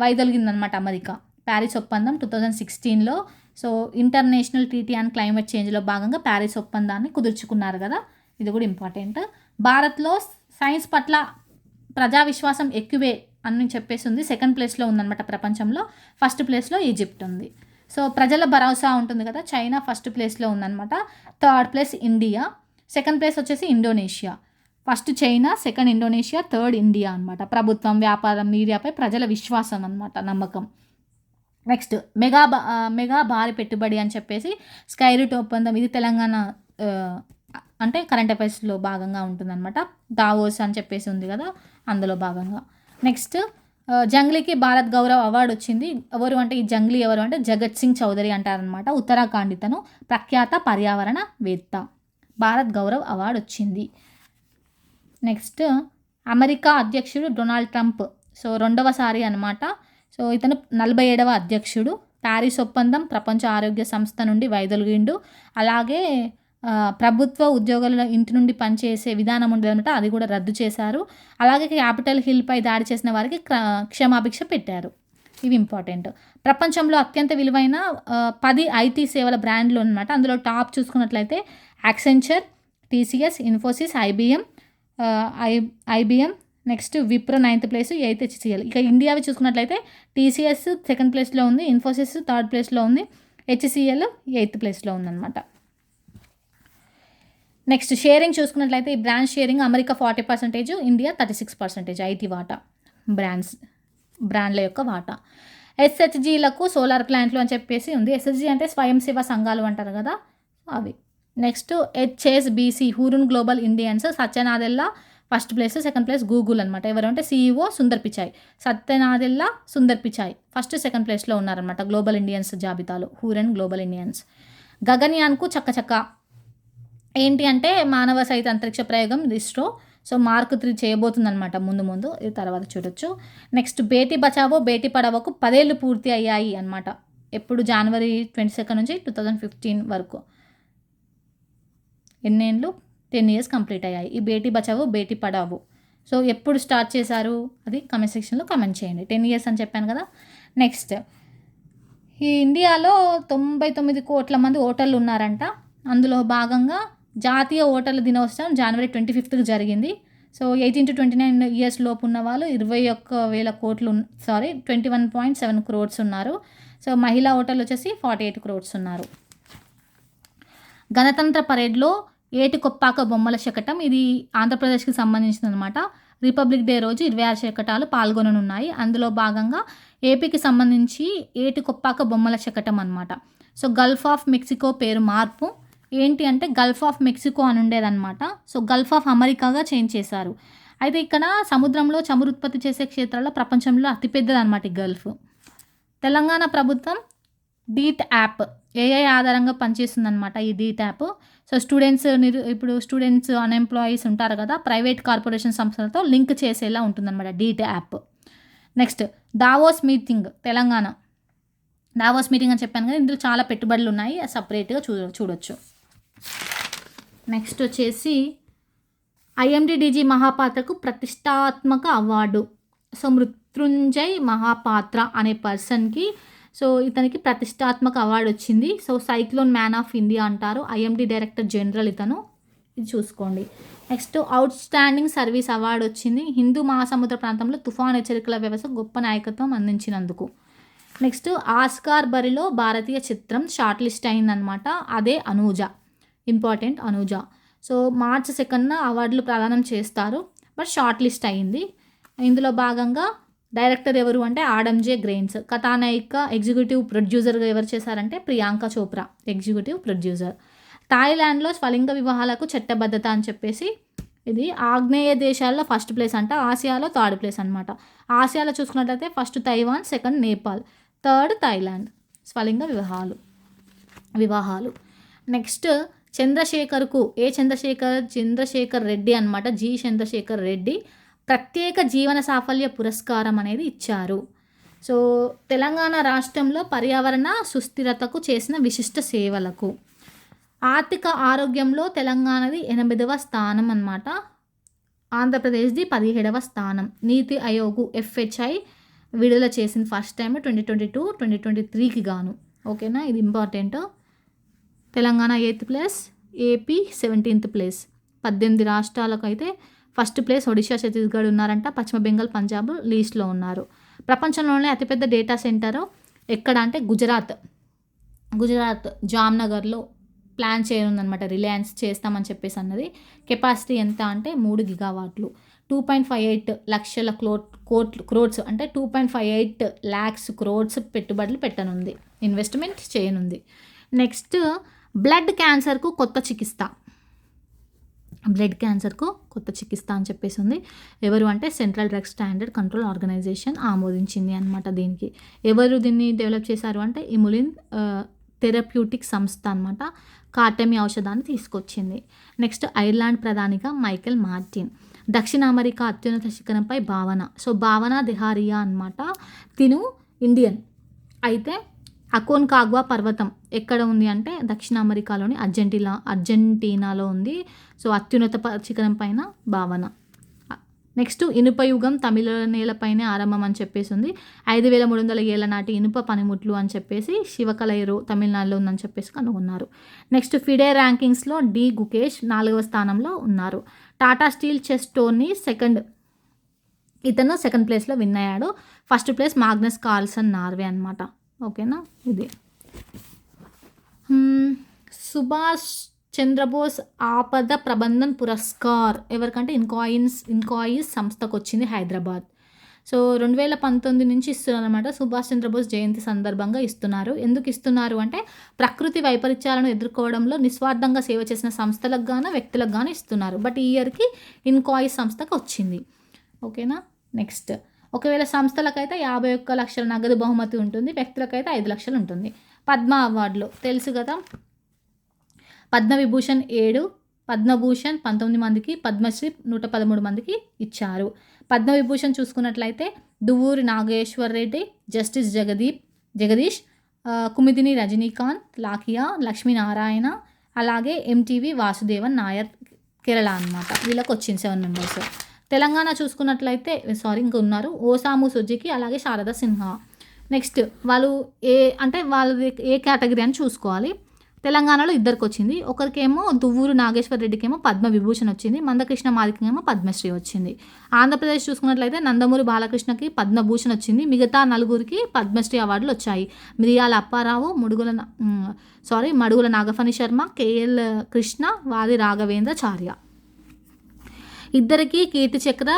వైదొలిగిందనమాట అమెరికా. ప్యారిస్ ఒప్పందం 2016లో so international treaty and climate చేంజ్లో భాగంగా ప్యారిస్ ఒప్పందాన్ని కుదుర్చుకున్నారు కదా, ఇది కూడా ఇంపార్టెంట్. భారత్లో సైన్స్ పట్ల ప్రజా విశ్వాసం ఎక్కువే అని చెప్పేసి ఉంది. సెకండ్ ప్లేస్లో ఉందన్నమాట ప్రపంచంలో. ఫస్ట్ ప్లేస్లో ఈజిప్ట్ ఉంది. సో ప్రజల భరోసా ఉంటుంది కదా, చైనా ఫస్ట్ ప్లేస్లో ఉందన్నమాట. Third place India, second place వచ్చేసి Indonesia. First China, second Indonesia, third India అనమాట. ప్రభుత్వం, వ్యాపారం, మీడియాపై ప్రజల విశ్వాసం అనమాట, నమ్మకం. నెక్స్ట్ మెగా భారీ పెట్టుబడి అని చెప్పేసి స్కై రూట్ ఒప్పందం. ఇది తెలంగాణ అంటే కరెంట్ అఫైర్స్లో భాగంగా ఉంటుందన్నమాట. దావోస్ అని చెప్పేసి ఉంది కదా, అందులో భాగంగా. నెక్స్ట్ జంగ్లీకి భారత్ గౌరవ్ అవార్డు వచ్చింది. ఎవరు అంటే ఈ జంగ్లీ ఎవరు అంటే జగత్ సింగ్ చౌదరి అంటారనమాట. ఉత్తరాఖండ్ ఇతను, ప్రఖ్యాత పర్యావరణవేత్త. భారత్ గౌరవ్ అవార్డు వచ్చింది. నెక్స్ట్ అమెరికా అధ్యక్షుడు డొనాల్డ్ ట్రంప్. సో రెండవసారి అనమాట. సో ఇతను 47వ అధ్యక్షుడు. ప్యారిస్ ఒప్పందం ప్రపంచ ఆరోగ్య సంస్థ నుండి వైదొలిగిండు. అలాగే ప్రభుత్వ ఉద్యోగుల ఇంటి నుండి పనిచేసే విధానం ఉండదన్నమాట, అది కూడా రద్దు చేశారు. అలాగే క్యాపిటల్ హిల్పై దాడి చేసిన వారికి క్షమాభిక్ష పెట్టారు. ఇవి ఇంపార్టెంట్. ప్రపంచంలో అత్యంత విలువైన 10 ఐటీ సేవల బ్రాండ్లు అనమాట. అందులో టాప్ చూసుకున్నట్లయితే Accenture, TCS, Infosys, IBM, next Wipro 9th place, 8th HCl. ఇక ఇండియావి చూసుకున్నట్లయితే టీసీఎస్ సెకండ్ ప్లేస్లో ఉంది, ఇన్ఫోసిస్ థర్డ్ ప్లేస్లో ఉంది, హెచ్సిఎల్ 8th ప్లేస్లో ఉందన్నమాట. నెక్స్ట్ షేరింగ్ చూసుకున్నట్లయితే ఈ brand sharing America 40%, India 36% IT వాటా, బ్రాండ్ల యొక్క వాటా. ఎస్హెచ్జీలకు సోలార్ ప్లాంట్లు అని చెప్పేసి ఉంది. ఎస్హెచ్జీ అంటే స్వయం సేవా సంఘాలు అంటారు కదా, అవి. Next HSBC Hurun global Indians. Satya Nadella first place, second place Google అనమాట. ఎవరంటే CEO Sundar Pichai. Satya Nadella, Sundar Pichai first second ప్లేస్లో ఉన్నారనమాట గ్లోబల్ ఇండియన్స్ జాబితాలో, హూరన్ గ్లోబల్ ఇండియన్స్. గగన్యాన్కు చక్కచక్క ఏంటి అంటే మానవ సహిత అంతరిక్ష ప్రయోగం ఇస్రో. సో Mark 3 చేయబోతుందన్నమాట ముందు ఇది తర్వాత చూడొచ్చు. నెక్స్ట్ బేటీ బచావో బేటీ పడావోకు 10 ఏళ్ళు పూర్తి అయ్యాయి అనమాట. ఎప్పుడు జనవరి 22 నుంచి 2015 వరకు ఎన్నేళ్ళు 10 years కంప్లీట్ అయ్యాయి ఈ బేటీ బచావో బేటీ పడావో. సో ఎప్పుడు స్టార్ట్ చేశారు అది కమెంట్ సెక్షన్లో కమెంట్ చేయండి. 10 years అని చెప్పాను కదా. నెక్స్ట్ ఈ ఇండియాలో 99 కోట్ల మంది ఓటర్లు ఉన్నారంట. అందులో భాగంగా జాతీయ ఓటర్ల దినోత్సవం జనవరి 25th జరిగింది. సో 18 to 29 years లోపు ఉన్న వాళ్ళు 21,000 కోట్లు 21.7 crores ఉన్నారు. సో మహిళా ఓటర్లు వచ్చేసి 48 crores ఉన్నారు. గణతంత్ర పరేడ్లో ఏటికొప్పాక బొమ్మల శకటం, ఇది ఆంధ్రప్రదేశ్కి సంబంధించింది అనమాట. రిపబ్లిక్ డే రోజు 26 శకటాలు పాల్గొననున్నాయి. అందులో భాగంగా ఏపీకి సంబంధించి ఏటికొప్పాక బొమ్మల శకటం అనమాట. సో గల్ఫ్ ఆఫ్ మెక్సికో పేరు మార్పు ఏంటి అంటే గల్ఫ్ ఆఫ్ మెక్సికో అని ఉండేదన్నమాట. సో గల్ఫ్ ఆఫ్ అమెరికాగా చేంజ్ చేశారు. అయితే ఇక్కడ సముద్రంలో చమురు ఉత్పత్తి చేసే క్షేత్రాల్లో ప్రపంచంలో అతిపెద్దది అనమాట ఈ గల్ఫ్. తెలంగాణ ప్రభుత్వం డీట్ యాప్ ఏఐ ఆధారంగా పనిచేస్తుందన్నమాట ఈ డీట్ యాప్. సో ఇప్పుడు స్టూడెంట్స్ అన్ఎంప్లాయీస్ ఉంటారు కదా, ప్రైవేట్ కార్పొరేషన్ సంస్థలతో లింక్ చేసేలా ఉంటుందన్నమాట DEET app. Next Davos meeting Telangana. Davos meeting అని చెప్పాను కదా, ఇందులో చాలా పెట్టుబడులు ఉన్నాయి, సపరేట్గా చూడొచ్చు. నెక్స్ట్ వచ్చేసి ఐఎండిడిజీ మహాపాత్రకు ప్రతిష్టాత్మక అవార్డు. సో మృత్యుంజయ్ మహాపాత్ర అనే పర్సన్కి సో ఇతనికి ప్రతిష్టాత్మక అవార్డు వచ్చింది. So cyclone man of India అంటారు. ఐఎండి డైరెక్టర్ జనరల్ ఇతను, ఇది చూసుకోండి. Next out standing service award వచ్చింది. హిందూ మహాసముద్ర ప్రాంతంలో తుఫాన్ హెచ్చరికల వ్యవస్థ గొప్ప నాయకత్వం అందించినందుకు. నెక్స్ట్ ఆస్కార్ బరిలో భారతీయ చిత్రం షార్ట్ లిస్ట్ అయిందనమాట. అదే Anuja, important Anuja. So March 2nd అవార్డులు ప్రదానం చేస్తారు, బట్ షార్ట్ లిస్ట్ అయింది. ఇందులో భాగంగా డైరెక్టర్ ఎవరు అంటే ఆడమ్ జే గ్రెయిన్స్. కథానాయిక ఎగ్జిక్యూటివ్ ప్రొడ్యూసర్గా ఎవరు చేశారంటే ప్రియాంక చోప్రా, ఎగ్జిక్యూటివ్ ప్రొడ్యూసర్. థాయిలాండ్లో స్వలింగ వివాహాలకు చట్టబద్ధత అని చెప్పేసి ఇది ఆగ్నేయ దేశాల్లో ఫస్ట్ ప్లేస్ అంట, ఆసియాలో థర్డ్ ప్లేస్ అనమాట. ఆసియాలో చూసుకున్నట్లయితే first Taiwan, second Nepal, third Thailand స్వలింగ వివాహాలు. నెక్స్ట్ చంద్రశేఖర్కు చంద్రశేఖర్ రెడ్డి అనమాట, జి చంద్రశేఖర్ రెడ్డి ప్రత్యేక జీవన సాఫల్య పురస్కారం అనేది ఇచ్చారు. సో తెలంగాణ రాష్ట్రంలో పర్యావరణ సుస్థిరతకు చేసిన విశిష్ట సేవలకు. ఆర్థిక ఆరోగ్యంలో తెలంగాణది 8వ స్థానం అనమాట. ఆంధ్రప్రదేశ్ది 17వ స్థానం. నీతి ఆయోగ్ FHI విడుదల చేసింది ఫస్ట్ టైం 2022, 2023కి గాను. ఓకేనా, ఇది important. Telangana 8th place, AP 17th place. 18 రాష్ట్రాలకు అయితే ఫస్ట్ ప్లేస్ ఒడిషా, ఛత్తీస్గఢ్ ఉన్నారంట. పశ్చిమ బెంగాల్, పంజాబ్ లీస్ట్లో ఉన్నారు. ప్రపంచంలోనే అతిపెద్ద డేటా సెంటర్ ఎక్కడ అంటే గుజరాత్ జామ్నగర్లో ప్లాన్ చేయనుందనమాట. రిలయన్స్ చేస్తామని చెప్పేసి అన్నది. కెపాసిటీ ఎంత అంటే 3 గిగావాట్లు. 2.58 లక్షల క్రోడ్స్ అంటే 2.58 lakhs crores పెట్టుబడులు పెట్టనుంది, ఇన్వెస్ట్మెంట్ చేయనుంది. నెక్స్ట్, బ్లడ్ క్యాన్సర్కు కొత్త చికిత్స అని చెప్పేసి ఉంది. ఎవరు అంటే central drug standard control organisation ఆమోదించింది అనమాట. దీనికి ఎవరు దీన్ని డెవలప్ చేశారు అంటే ఇములిన్ థెరప్యూటిక్ సంస్థ అనమాట. కార్టెమి ఔషధాన్ని తీసుకొచ్చింది. నెక్స్ట్, ఐర్లాండ్ ప్రధానిగా మైకెల్ మార్టిన్. దక్షిణ అమెరికా అత్యున్నత శిఖరంపై భావన. సో భావన దెహారియా అనమాట. తిను ఇండియన్ అయితే అకోన్కాగ్వా పర్వతం ఎక్కడ ఉంది అంటే దక్షిణ అమెరికాలోని అర్జెంటీనాలో ఉంది. సో అత్యున్నత శిఖరం పైన భావన. నెక్స్ట్, ఇనుప యుగం తమిళ నేలపైనే ఆరంభం అని చెప్పేసి ఉంది. 5300 ఏళ్ల నాటి ఇనుప పనిముట్లు అని చెప్పేసి శివకలైరు తమిళనాడులో ఉందని చెప్పేసి కనుగొన్నారు. నెక్స్ట్, ఫిడే ర్యాంకింగ్స్లో డి గుకేష్ 4వ స్థానంలో ఉన్నారు. టాటా స్టీల్ చెస్ టోర్నీ ఇతను సెకండ్ ప్లేస్లో విన్ అయ్యాడు. First place Magnus Carlsen Norway అనమాట. ఓకేనా, ఇది సుభాష్ చంద్రబోస్ ఆపద ప్రబంధన్ పురస్కార్ ఎవరికంటే ఇన్కాయిస్ సంస్థకు వచ్చింది, హైదరాబాద్. సో 2019 నుంచి ఇస్తున్నారు అనమాట. సుభాష్ చంద్రబోస్ జయంతి సందర్భంగా ఇస్తున్నారు. ఎందుకు ఇస్తున్నారు అంటే ప్రకృతి వైపరీత్యాలను ఎదుర్కోవడంలో నిస్వార్థంగా సేవ చేసిన సంస్థలకు గాను వ్యక్తులకు గాను ఇస్తున్నారు. బట్ ఈ ఇయర్కి ఇన్కాయిస్ సంస్థకు వచ్చింది. ఓకేనా, నెక్స్ట్, ఒకవేళ సంస్థలకైతే 51 లక్షల నగదు బహుమతి ఉంటుంది, వ్యక్తులకైతే 5 లక్షలు ఉంటుంది. పద్మ అవార్డులు తెలుసు కదా, పద్మవిభూషణ్ 7, పద్మభూషణ్ 19 మందికి, పద్మశ్రీ 113 మందికి ఇచ్చారు. పద్మవిభూషణ్ చూసుకున్నట్లయితే దువ్వూరి నాగేశ్వర్ రెడ్డి, జస్టిస్ జగదీష్, కుమిదిని రజనీకాంత్, లాకియా లక్ష్మీనారాయణ, అలాగే MTV వాసుదేవన్ నాయర్ కేరళ అనమాట. వీళ్ళకి వచ్చింది 7 మెంబర్స్. తెలంగాణ చూసుకున్నట్లయితే ఇంకా ఉన్నారు ఓసాము సుజుకి, అలాగే శారదా సిన్హా. నెక్స్ట్, వాళ్ళది ఏ కేటగిరీ అని చూసుకోవాలి. తెలంగాణలో ఇద్దరికి వచ్చింది. ఒకరికేమో దువ్వూరు నాగేశ్వర్ రెడ్డికేమో పద్మవిభూషణ్ వచ్చింది, మందకృష్ణ మాదికేమో పద్మశ్రీ వచ్చింది. ఆంధ్రప్రదేశ్ చూసుకున్నట్లయితే నందమూరి బాలకృష్ణకి పద్మభూషణ్ వచ్చింది, మిగతా 4 పద్మశ్రీ అవార్డులు వచ్చాయి. మిరియాల అప్పారావు, మడుగుల నాగఫణి శర్మ, KL కృష్ణ, వాది రాఘవేంద్రచార్య. ఇద్దరికి కీర్తి చక్ర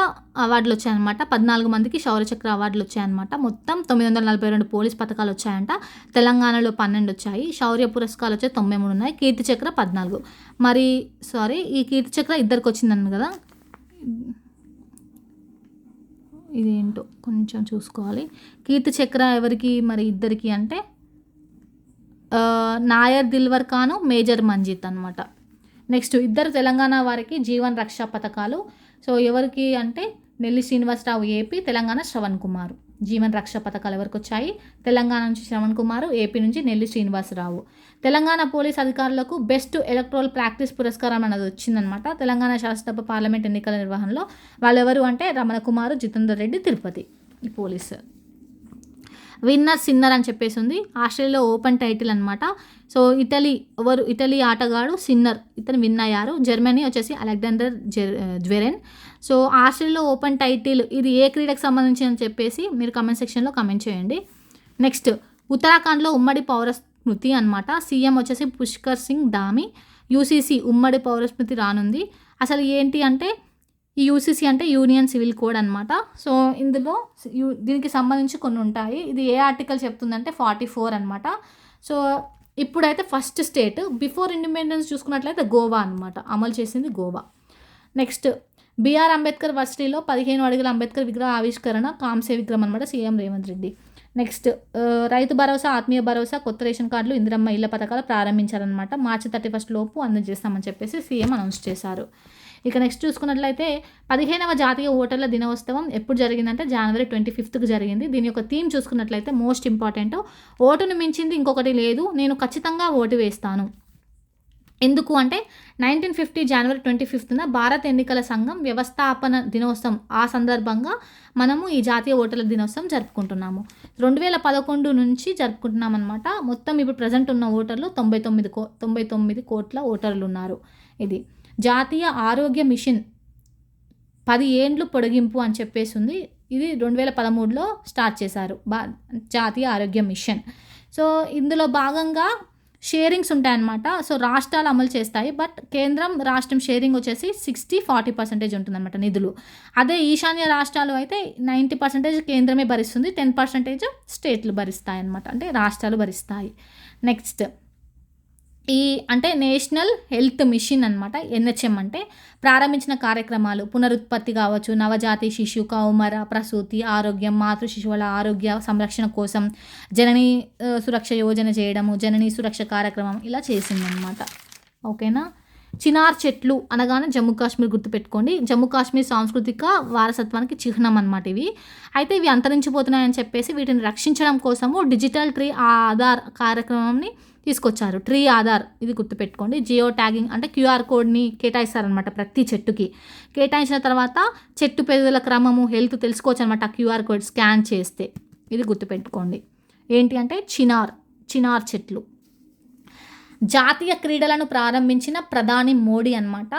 అవార్డులు వచ్చాయన్నమాట. 14 మందికి శౌర్య చక్ర అవార్డులు వచ్చాయన్నమాట. మొత్తం 942 పోలీస్ పథకాలు వచ్చాయంట. తెలంగాణలో 12 వచ్చాయి. శౌర్య పురస్కారాలు వచ్చే 93 ఉన్నాయి. కీర్తి చక్ర 14. ఈ కీర్తి చక్ర ఇద్దరికి వచ్చిందన్న కదా, ఇదేంటో కొంచెం చూసుకోవాలి. కీర్తి చక్ర ఎవరికి మరి ఇద్దరికి అంటే నాయర్ దిల్వర్ ఖాను, మేజర్ మంజిత్ అనమాట. నెక్స్ట్, ఇద్దరు తెలంగాణ వారికి జీవన్ రక్ష పథకాలు. సో ఎవరికి అంటే నెల్లి శ్రీనివాసరావు ఏపీ, తెలంగాణ శ్రవణ్ కుమార్. జీవన్ రక్ష పథకాలు ఎవరికి వచ్చాయి? తెలంగాణ నుంచి శ్రవణ్ కుమార్, ఏపీ నుంచి నెల్లి శ్రీనివాసరావు. తెలంగాణ పోలీస్ అధికారులకు బెస్ట్ ఎలక్ట్రల్ ప్రాక్టీస్ పురస్కారం అనేది వచ్చిందనమాట. తెలంగాణ శాసనసభ పార్లమెంట్ ఎన్నికల నిర్వహణలో వాళ్ళెవరు అంటే రమణ కుమార్, జితేందర్ రెడ్డి, తిరుపతి. ఈ పోలీసు సిన్నర్ అని చెప్పేసి ఉంది. ఆస్ట్రేలియా ఓపెన్ టైటిల్ అనమాట. సో ఇటలీ ఆటగాడు సిన్నర్, ఇతను విన్ అయ్యారు. జర్మనీ వచ్చేసి Alexander Zverev. So Australia open title ఇది ఏ క్రీడకు సంబంధించి అని చెప్పేసి మీరు కమెంట్ సెక్షన్లో కమెంట్ చేయండి. నెక్స్ట్, ఉత్తరాఖండ్లో ఉమ్మడి పౌరస్మృతి అనమాట. సీఎం వచ్చేసి పుష్కర్ సింగ్ ధామి. UCC ఉమ్మడి పౌరస్మృతి రానుంది. అసలు ఏంటి అంటే ఈ UCC అంటే యూనియన్ సివిల్ కోడ్ అనమాట. సో ఇందులో దీనికి సంబంధించి కొన్ని ఉంటాయి. ఇది ఏ ఆర్టికల్ చెప్తుందంటే 44 అనమాట. సో ఇప్పుడైతే ఫస్ట్ స్టేట్ బిఫోర్ ఇండిపెండెన్స్ చూసుకున్నట్లయితే గోవా అనమాట. అమలు చేసింది గోవా. నెక్స్ట్, BR అంబేద్కర్ వర్సిటీలో 15 అడుగుల అంబేద్కర్ విగ్రహ ఆవిష్కరణ, కాంస్య విగ్రహం అనమాట. సీఎం రేవంత్ రెడ్డి. నెక్స్ట్, రైతు భరోసా, ఆత్మీయ భరోసా, కొత్త రేషన్ కార్డులు, ఇందిరమ్మ ఇళ్ల పథకాలు ప్రారంభించారనమాట. మార్చి 31 లోపు అందజేస్తామని చెప్పేసి సీఎం అనౌన్స్ చేశారు. ఇక నెక్స్ట్ చూసుకున్నట్లయితే 15వ జాతీయ ఓటర్ల దినోత్సవం ఎప్పుడు జరిగిందంటే January 25th జరిగింది. దీని యొక్క థీమ్ చూసుకున్నట్లయితే మోస్ట్ ఇంపార్టెంట్, ఓటును మించింది ఇంకొకటి లేదు, నేను ఖచ్చితంగా ఓటు వేస్తాను. ఎందుకు అంటే 1950 జనవరి 25న భారత ఎన్నికల సంఘం వ్యవస్థాపన దినోత్సవం ఆ సందర్భంగా మనము ఈ జాతీయ ఓటర్ల దినోత్సవం జరుపుకుంటున్నాము. 2011 నుంచి జరుపుకుంటున్నాం అనమాట. మొత్తం ఇప్పుడు ప్రజెంట్ ఉన్న ఓటర్లు 99 కోట్ల ఓటర్లు ఉన్నారు. ఇది జాతీయ ఆరోగ్య మిషన్ 10 ఏండ్లు పొడిగింపు అని చెప్పేసి ఉంది. ఇది 2013లో స్టార్ట్ చేశారు జాతీయ ఆరోగ్య మిషన్. సో ఇందులో భాగంగా షేరింగ్స్ ఉంటాయన్నమాట. సో రాష్ట్రాలు అమలు చేస్తాయి, బట్ కేంద్రం రాష్ట్రం షేరింగ్ వచ్చేసి 60-40% ఉంటుందన్నమాట నిధులు. అదే ఈశాన్య రాష్ట్రాలు అయితే 90% కేంద్రమే భరిస్తుంది, 10% స్టేట్లు భరిస్తాయి అన్నమాట, అంటే రాష్ట్రాలు భరిస్తాయి. నెక్స్ట్ అంటే నేషనల్ హెల్త్ మిషన్ అనమాట. NHM అంటే ప్రారంభించిన కార్యక్రమాలు పునరుత్పత్తి కావచ్చు, నవజాతి శిశు, కౌమార, ప్రసూతి ఆరోగ్యం, మాతృ శిశువుల ఆరోగ్య సంరక్షణ కోసం జననీ సురక్ష యోజన చేయడము, జననీ సురక్ష కార్యక్రమం ఇలా చేసిందనమాట. ఓకేనా. చినార్ చెట్లు అనగానే జమ్మూ కాశ్మీర్ గుర్తుపెట్టుకోండి. జమ్మూ కాశ్మీర్ సాంస్కృతిక వారసత్వానికి చిహ్నం అనమాట ఇవి. అయితే ఇవి అంతరించిపోతున్నాయని చెప్పేసి వీటిని రక్షించడం కోసము డిజిటల్ ట్రీ ఆధార్ కార్యక్రమాన్ని తీసుకొచ్చారు. ట్రీ ఆధార్ ఇది గుర్తుపెట్టుకోండి. జియో ట్యాగింగ్ అంటే QR కోడ్ని కేటాయిస్తారనమాట ప్రతి చెట్టుకి. కేటాయించిన తర్వాత చెట్టు పెరుగుదల క్రమము, హెల్త్ తెలుసుకోవచ్చు అనమాట QR కోడ్ స్కాన్ చేస్తే. ఇది గుర్తుపెట్టుకోండి. ఏంటి అంటే చినార్ చెట్లు. జాతీయ క్రీడలను ప్రారంభించిన ప్రధాని మోడీ అనమాట.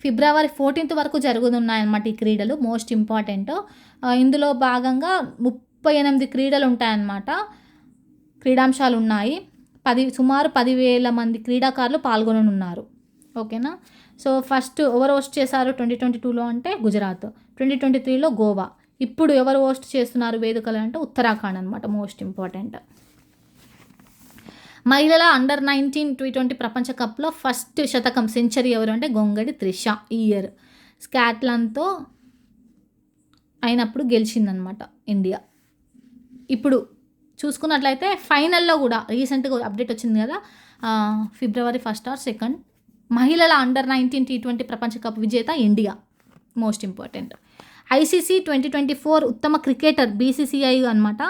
ఫిబ్రవరి 14th వరకు జరుగుతున్నాయన్నమాట ఈ క్రీడలు. Most important. ఇందులో భాగంగా 38 క్రీడలు ఉంటాయన్నమాట, క్రీడాంశాలు ఉన్నాయి. సుమారు 10,000 మంది క్రీడాకారులు పాల్గొననున్నారు. ఓకేనా. సో ఫస్ట్ ఎవరు హోస్ట్ చేశారు 2022లో అంటే గుజరాత్, 2023లో గోవా. ఇప్పుడు ఎవరు హోస్ట్ చేస్తున్నారు వేదికలు అంటే ఉత్తరాఖండ్ అనమాట. Most important. మహిళల అండర్-19 T20 ప్రపంచ కప్లో ఫస్ట్ శతకం సెంచరీ ఎవరు అంటే గొంగడి త్రిష. ఈ ఇయర్ స్కాట్లాండ్తో అయినప్పుడు గెలిచిందనమాట ఇండియా. ఇప్పుడు చూసుకున్నట్లయితే ఫైనల్లో కూడా రీసెంట్గా అప్డేట్ వచ్చింది కదా, February 1st or 2nd మహిళల అండర్-19 T20 ప్రపంచ కప్ విజేత ఇండియా. Most important. ICC 2024 ఉత్తమ క్రికెటర్ BCCI అనమాట.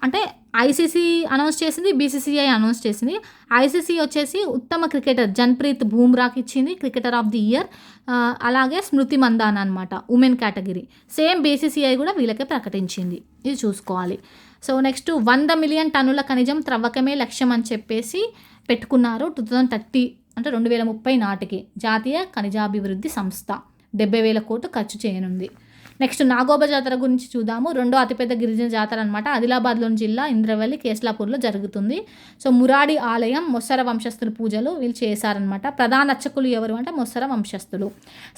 అంటే ICC అనౌన్స్ చేసింది, BCCI అనౌన్స్ చేసింది. ICC వచ్చేసి ఉత్తమ క్రికెటర్ జన్ప్రీత్ బూమ్రాకి ఇచ్చింది క్రికెటర్ ఆఫ్ ది ఇయర్. అలాగే స్మృతి మందాన అనమాట ఉమెన్ కేటగిరీ. సేమ్ BCCI కూడా వీళ్ళకే ప్రకటించింది. ఇది చూసుకోవాలి. సో నెక్స్ట్ 100 మిలియన్ టన్నుల ఖనిజం త్రవ్వకమే లక్ష్యం అని చెప్పేసి పెట్టుకున్నారు 2030 అంటే 2030 నాటికి. జాతీయ ఖనిజాభివృద్ధి సంస్థ 70,000 కోట్లు ఖర్చు చేయనుంది. నెక్స్ట్ నాగోబా జాతర గురించి చూద్దాము. రెండో అతిపెద్ద గిరిజన జాతర అనమాట. ఆదిలాబాద్లోని జిల్లా ఇంద్రవల్లి కేస్లాపూర్లో జరుగుతుంది. సో మురాడి ఆలయం మొస్సర వంశస్థుల పూజలు వీళ్ళు చేశారనమాట. ప్రధాన అర్చకులు ఎవరు అంటే మొస్సర వంశస్థులు.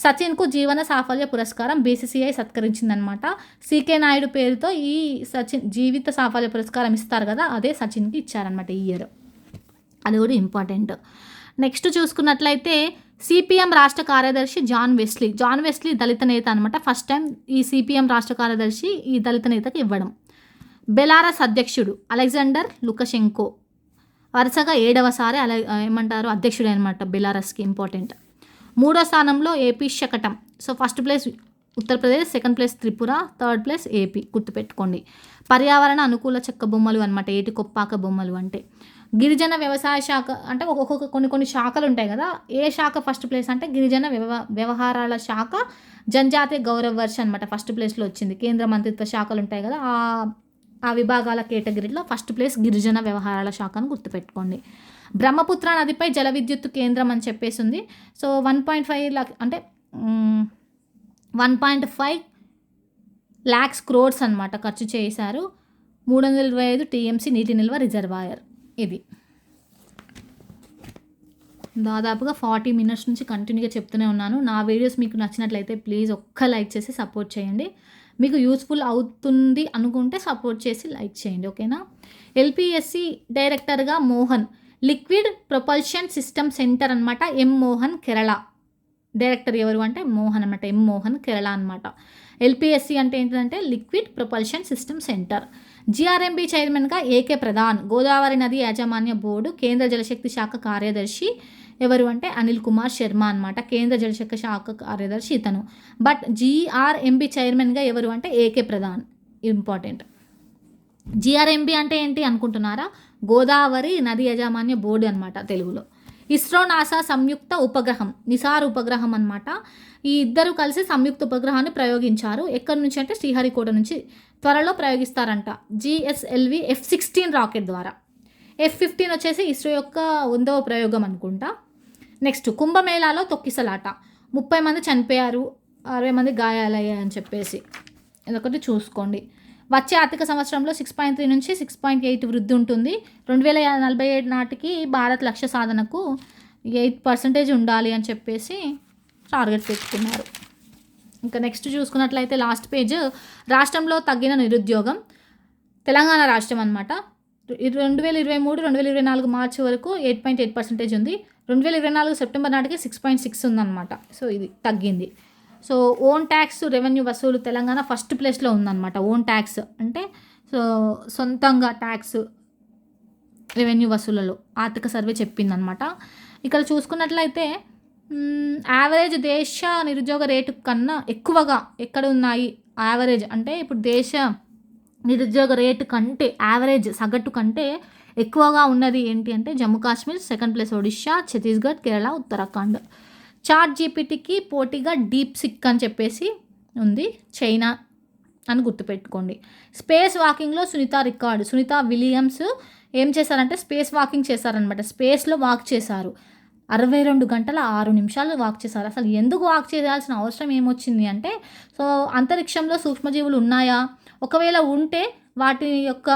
సచిన్కు జీవన సాఫల్య పురస్కారం BCCI సత్కరించిందనమాట. CK నాయుడు పేరుతో ఈ సచిన్ జీవిత సాఫల్య పురస్కారం ఇస్తారు కదా, అదే సచిన్కి ఇచ్చారనమాట ఈ ఇయర్. అది కూడా ఇంపార్టెంట్. నెక్స్ట్ చూసుకున్నట్లయితే CPM రాష్ట్ర కార్యదర్శి జాన్ వెస్లీ దళిత నేత అనమాట. ఫస్ట్ టైం ఈ CPM రాష్ట్ర కార్యదర్శి ఈ దళిత నేతకి ఇవ్వడం. బెలారస్ అధ్యక్షుడు అలెగ్జాండర్ లుకషెంకో వరుసగా 7వసారి ఏమంటారు అధ్యక్షుడు అనమాట బెలారస్కి. ఇంపార్టెంట్. 3వ స్థానంలో AP శకటం. So first place Uttar Pradesh, second place Tripura, third place AP. గుర్తుపెట్టుకోండి. పర్యావరణ అనుకూల చెక్క బొమ్మలు అనమాట ఏటి కొప్పాక బొమ్మలు అంటే. గిరిజన వ్యవసాయ శాఖ అంటే ఒక్కొక్క కొన్ని శాఖలు ఉంటాయి కదా, ఏ శాఖ ఫస్ట్ ప్లేస్ అంటే గిరిజన వ్యవహారాల శాఖ జనజాతీయ గౌరవ వర్ష అనమాట ఫస్ట్ ప్లేస్లో వచ్చింది. కేంద్ర మంత్రిత్వ శాఖలు ఉంటాయి కదా, ఆ విభాగాల కేటగిరీలో ఫస్ట్ ప్లేస్ గిరిజన వ్యవహారాల శాఖను గుర్తుపెట్టుకోండి. బ్రహ్మపుత్ర నదిపై జల విద్యుత్ కేంద్రం అని చెప్పేసి ఉంది. సో 1.5 అంటే 1.5 lakhs crores అనమాట ఖర్చు చేశారు. 325 TMC నీటి నిల్వ రిజర్వాయర్. ఇది దాదాపుగా 40 minutes నుంచి కంటిన్యూగా చెప్తూనే ఉన్నాను. నా వీడియోస్ మీకు నచ్చినట్లయితే ప్లీజ్ ఒక్క లైక్ చేసి సపోర్ట్ చేయండి. మీకు యూస్ఫుల్ అవుతుంది అనుకుంటే సపోర్ట్ చేసి లైక్ చేయండి. ఓకేనా. LPSC డైరెక్టర్గా Mohan, liquid propulsion system centre అనమాట M. మోహన్ కేరళ. డైరెక్టర్ ఎవరు అంటే మోహన్ అనమాట, M. మోహన్ కేరళ అనమాట. LPSC అంటే ఏంటంటే liquid propulsion system centre. GRMB చైర్మన్గా AK ప్రధాన్. గోదావరి నది యాజమాన్య బోర్డు కేంద్ర జలశక్తి శాఖ కార్యదర్శి ఎవరు అంటే అనిల్ కుమార్ శర్మ అనమాట. కేంద్ర జలశక్తి శాఖ కార్యదర్శి ఇతను. బట్ GRMB చైర్మన్గా ఎవరు అంటే AK ప్రధాన్. ఇంపార్టెంట్. GRMB అంటే ఏంటి అనుకుంటున్నారా? గోదావరి నది యాజమాన్య బోర్డు అనమాట తెలుగులో. ఇస్రో నాసా సంయుక్త ఉపగ్రహం నిసార్ ఉపగ్రహం అనమాట. ఈ ఇద్దరు కలిసి సంయుక్త ఉపగ్రహాన్ని ప్రయోగించారు. ఎక్కడి నుంచి అంటే శ్రీహరికోట నుంచి త్వరలో ప్రయోగిస్తారంట GSLV F-16 రాకెట్ ద్వారా. F-15 వచ్చేసి ఇస్రో యొక్క 100వ ప్రయోగం అనుకుంటా. నెక్స్ట్ కుంభమేళాలో తొక్కిసలాట 30 మంది చనిపోయారు, 60 మంది గాయాలయ్యాయని చెప్పేసి ఇదొకటి చూసుకోండి. వచ్చే ఆర్థిక సంవత్సరంలో 6.3 నుంచి 6.8 వృద్ధి ఉంటుంది. 2047 నాటికి భారత్ లక్ష్య సాధనకు 8% ఉండాలి అని చెప్పేసి టార్గెట్ పెట్టుకున్నారు. ఇంకా నెక్స్ట్ చూసుకున్నట్లయితే లాస్ట్ పేజ్, రాష్ట్రంలో తగ్గిన నిరుద్యోగం. తెలంగాణ రాష్ట్రం అనమాట. 2023-2024 మార్చి వరకు 8.8% ఉంది. 2024 సెప్టెంబర్ నాటికి 6.6 ఉందన్నమాట. సో ఇది తగ్గింది. సో ఓన్ ట్యాక్స్ రెవెన్యూ వసూలు తెలంగాణ ఫస్ట్ ప్లేస్లో ఉందన్నమాట. ఓన్ ట్యాక్స్ అంటే సో సొంతంగా ట్యాక్స్ రెవెన్యూ వసూలలో ఆర్థిక సర్వే చెప్పిందనమాట. ఇక్కడ చూసుకున్నట్లయితే యావరేజ్ దేశ నిరుద్యోగ రేటు కన్నా ఎక్కువగా ఎక్కడ ఉన్నాయి యావరేజ్ అంటే ఇప్పుడు దేశ నిరుద్యోగ రేటు కంటే యావరేజ్ సగటు కంటే ఎక్కువగా ఉన్నది ఏంటి అంటే Jammu Kashmir, second place Odisha, Chhattisgarh, Kerala, Uttarakhand. Chat జీపీటీకి పోటీగా డీప్సిక్ అని చెప్పేసి ఉంది, చైనా అని గుర్తుపెట్టుకోండి. స్పేస్ వాకింగ్లో సునీత రికార్డు. సునీత విలియమ్స్ ఏం చేశారంటే స్పేస్ వాకింగ్ చేశారనమాట. స్పేస్లో వాక్ చేశారు. 62 గంటల 6 నిమిషాలు వాక్ చేశారు. అసలు ఎందుకు వాక్ చేయాల్సిన అవసరం ఏమొచ్చింది అంటే సో అంతరిక్షంలో సూక్ష్మజీవులు ఉన్నాయా, ఒకవేళ ఉంటే వాటి యొక్క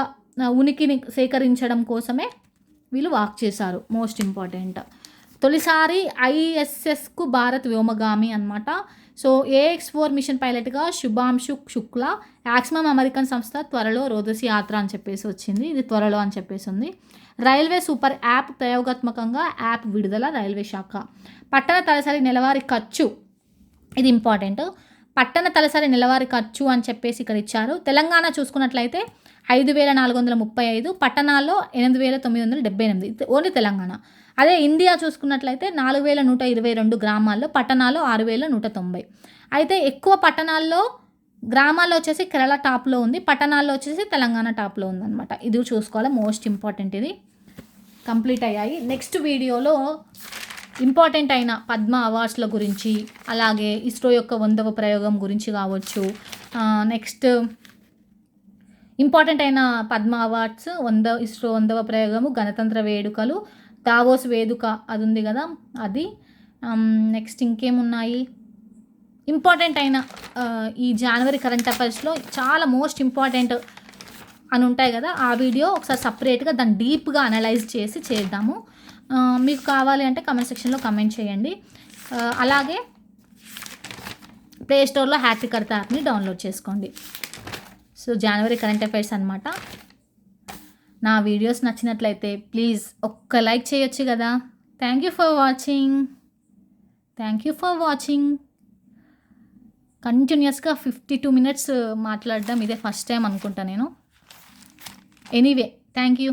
ఉనికిని సేకరించడం కోసమే వీళ్ళు వాక్ చేశారు. Most important. తొలిసారి ISSకు భారత్ వ్యోమగామి అనమాట. సో AX4 మిషన్ పైలట్గా శుభాంశు శుక్లా. యాక్సిమం అమెరికన్ సంస్థ త్వరలో రోదసి యాత్ర అని చెప్పేసి వచ్చింది, ఇది త్వరలో అని చెప్పేసి ఉంది. రైల్వే సూపర్ యాప్ ప్రయోగాత్మకంగా యాప్ విడుదల రైల్వే శాఖ. పట్టణ తలసరి నెలవారీ ఖర్చు, ఇది ఇంపార్టెంట్. పట్టణ తలసరి నెలవారీ ఖర్చు అని చెప్పేసి ఇక్కడ ఇచ్చారు. తెలంగాణ చూసుకున్నట్లయితే 5,435, పట్టణాల్లో 8,978, ఓన్లీ తెలంగాణ. అదే ఇండియా చూసుకున్నట్లయితే 4,122 గ్రామాల్లో, పట్టణాల్లో 6,190. అయితే ఎక్కువ పట్టణాల్లో, గ్రామాల్లో వచ్చేసి కేరళ టాప్లో ఉంది, పట్టణాల్లో వచ్చేసి తెలంగాణ టాప్లో ఉందన్నమాట. ఇది చూసుకోవాలి, మోస్ట్ ఇంపార్టెంట్. ఇది కంప్లీట్ అయ్యాయి. నెక్స్ట్ వీడియోలో ఇంపార్టెంట్ అయిన పద్మ అవార్డ్స్ల గురించి, అలాగే ఇస్రో యొక్క 100వ ప్రయోగం గురించి కావచ్చు, నెక్స్ట్ ఇంపార్టెంట్ అయిన పద్మ అవార్డ్స్, ఇస్రో 100వ ప్రయోగము, గణతంత్ర వేడుకలు, దావోస్ వేదిక అది ఉంది కదా అది. నెక్స్ట్ ఇంకేమున్నాయి ఇంపార్టెంట్ అయిన ఈ జనవరి కరెంట్ అఫైర్స్లో చాలా మోస్ట్ ఇంపార్టెంట్ అని ఉంటాయి కదా, ఆ వీడియో ఒకసారి సపరేట్గా దాన్ని డీప్గా అనలైజ్ చేసి చేద్దాము. మీకు కావాలి అంటే కమెంట్ సెక్షన్లో కమెంట్ చేయండి. అలాగే ప్లేస్టోర్లో హ్యాట్రికర్తా యాప్ని డౌన్లోడ్ చేసుకోండి. సో జనవరి కరెంట్ అఫైర్స్ అనమాట. నా వీడియోస్ నచ్చినట్లయితే ప్లీజ్ ఒక్క లైక్ చేయొచ్చు కదా. Thank you for watching. కంటిన్యూస్గా 52 మినిట్స్ మాట్లాడడం ఇదే ఫస్ట్ టైం అనుకుంటా నేను. Anyway thank you.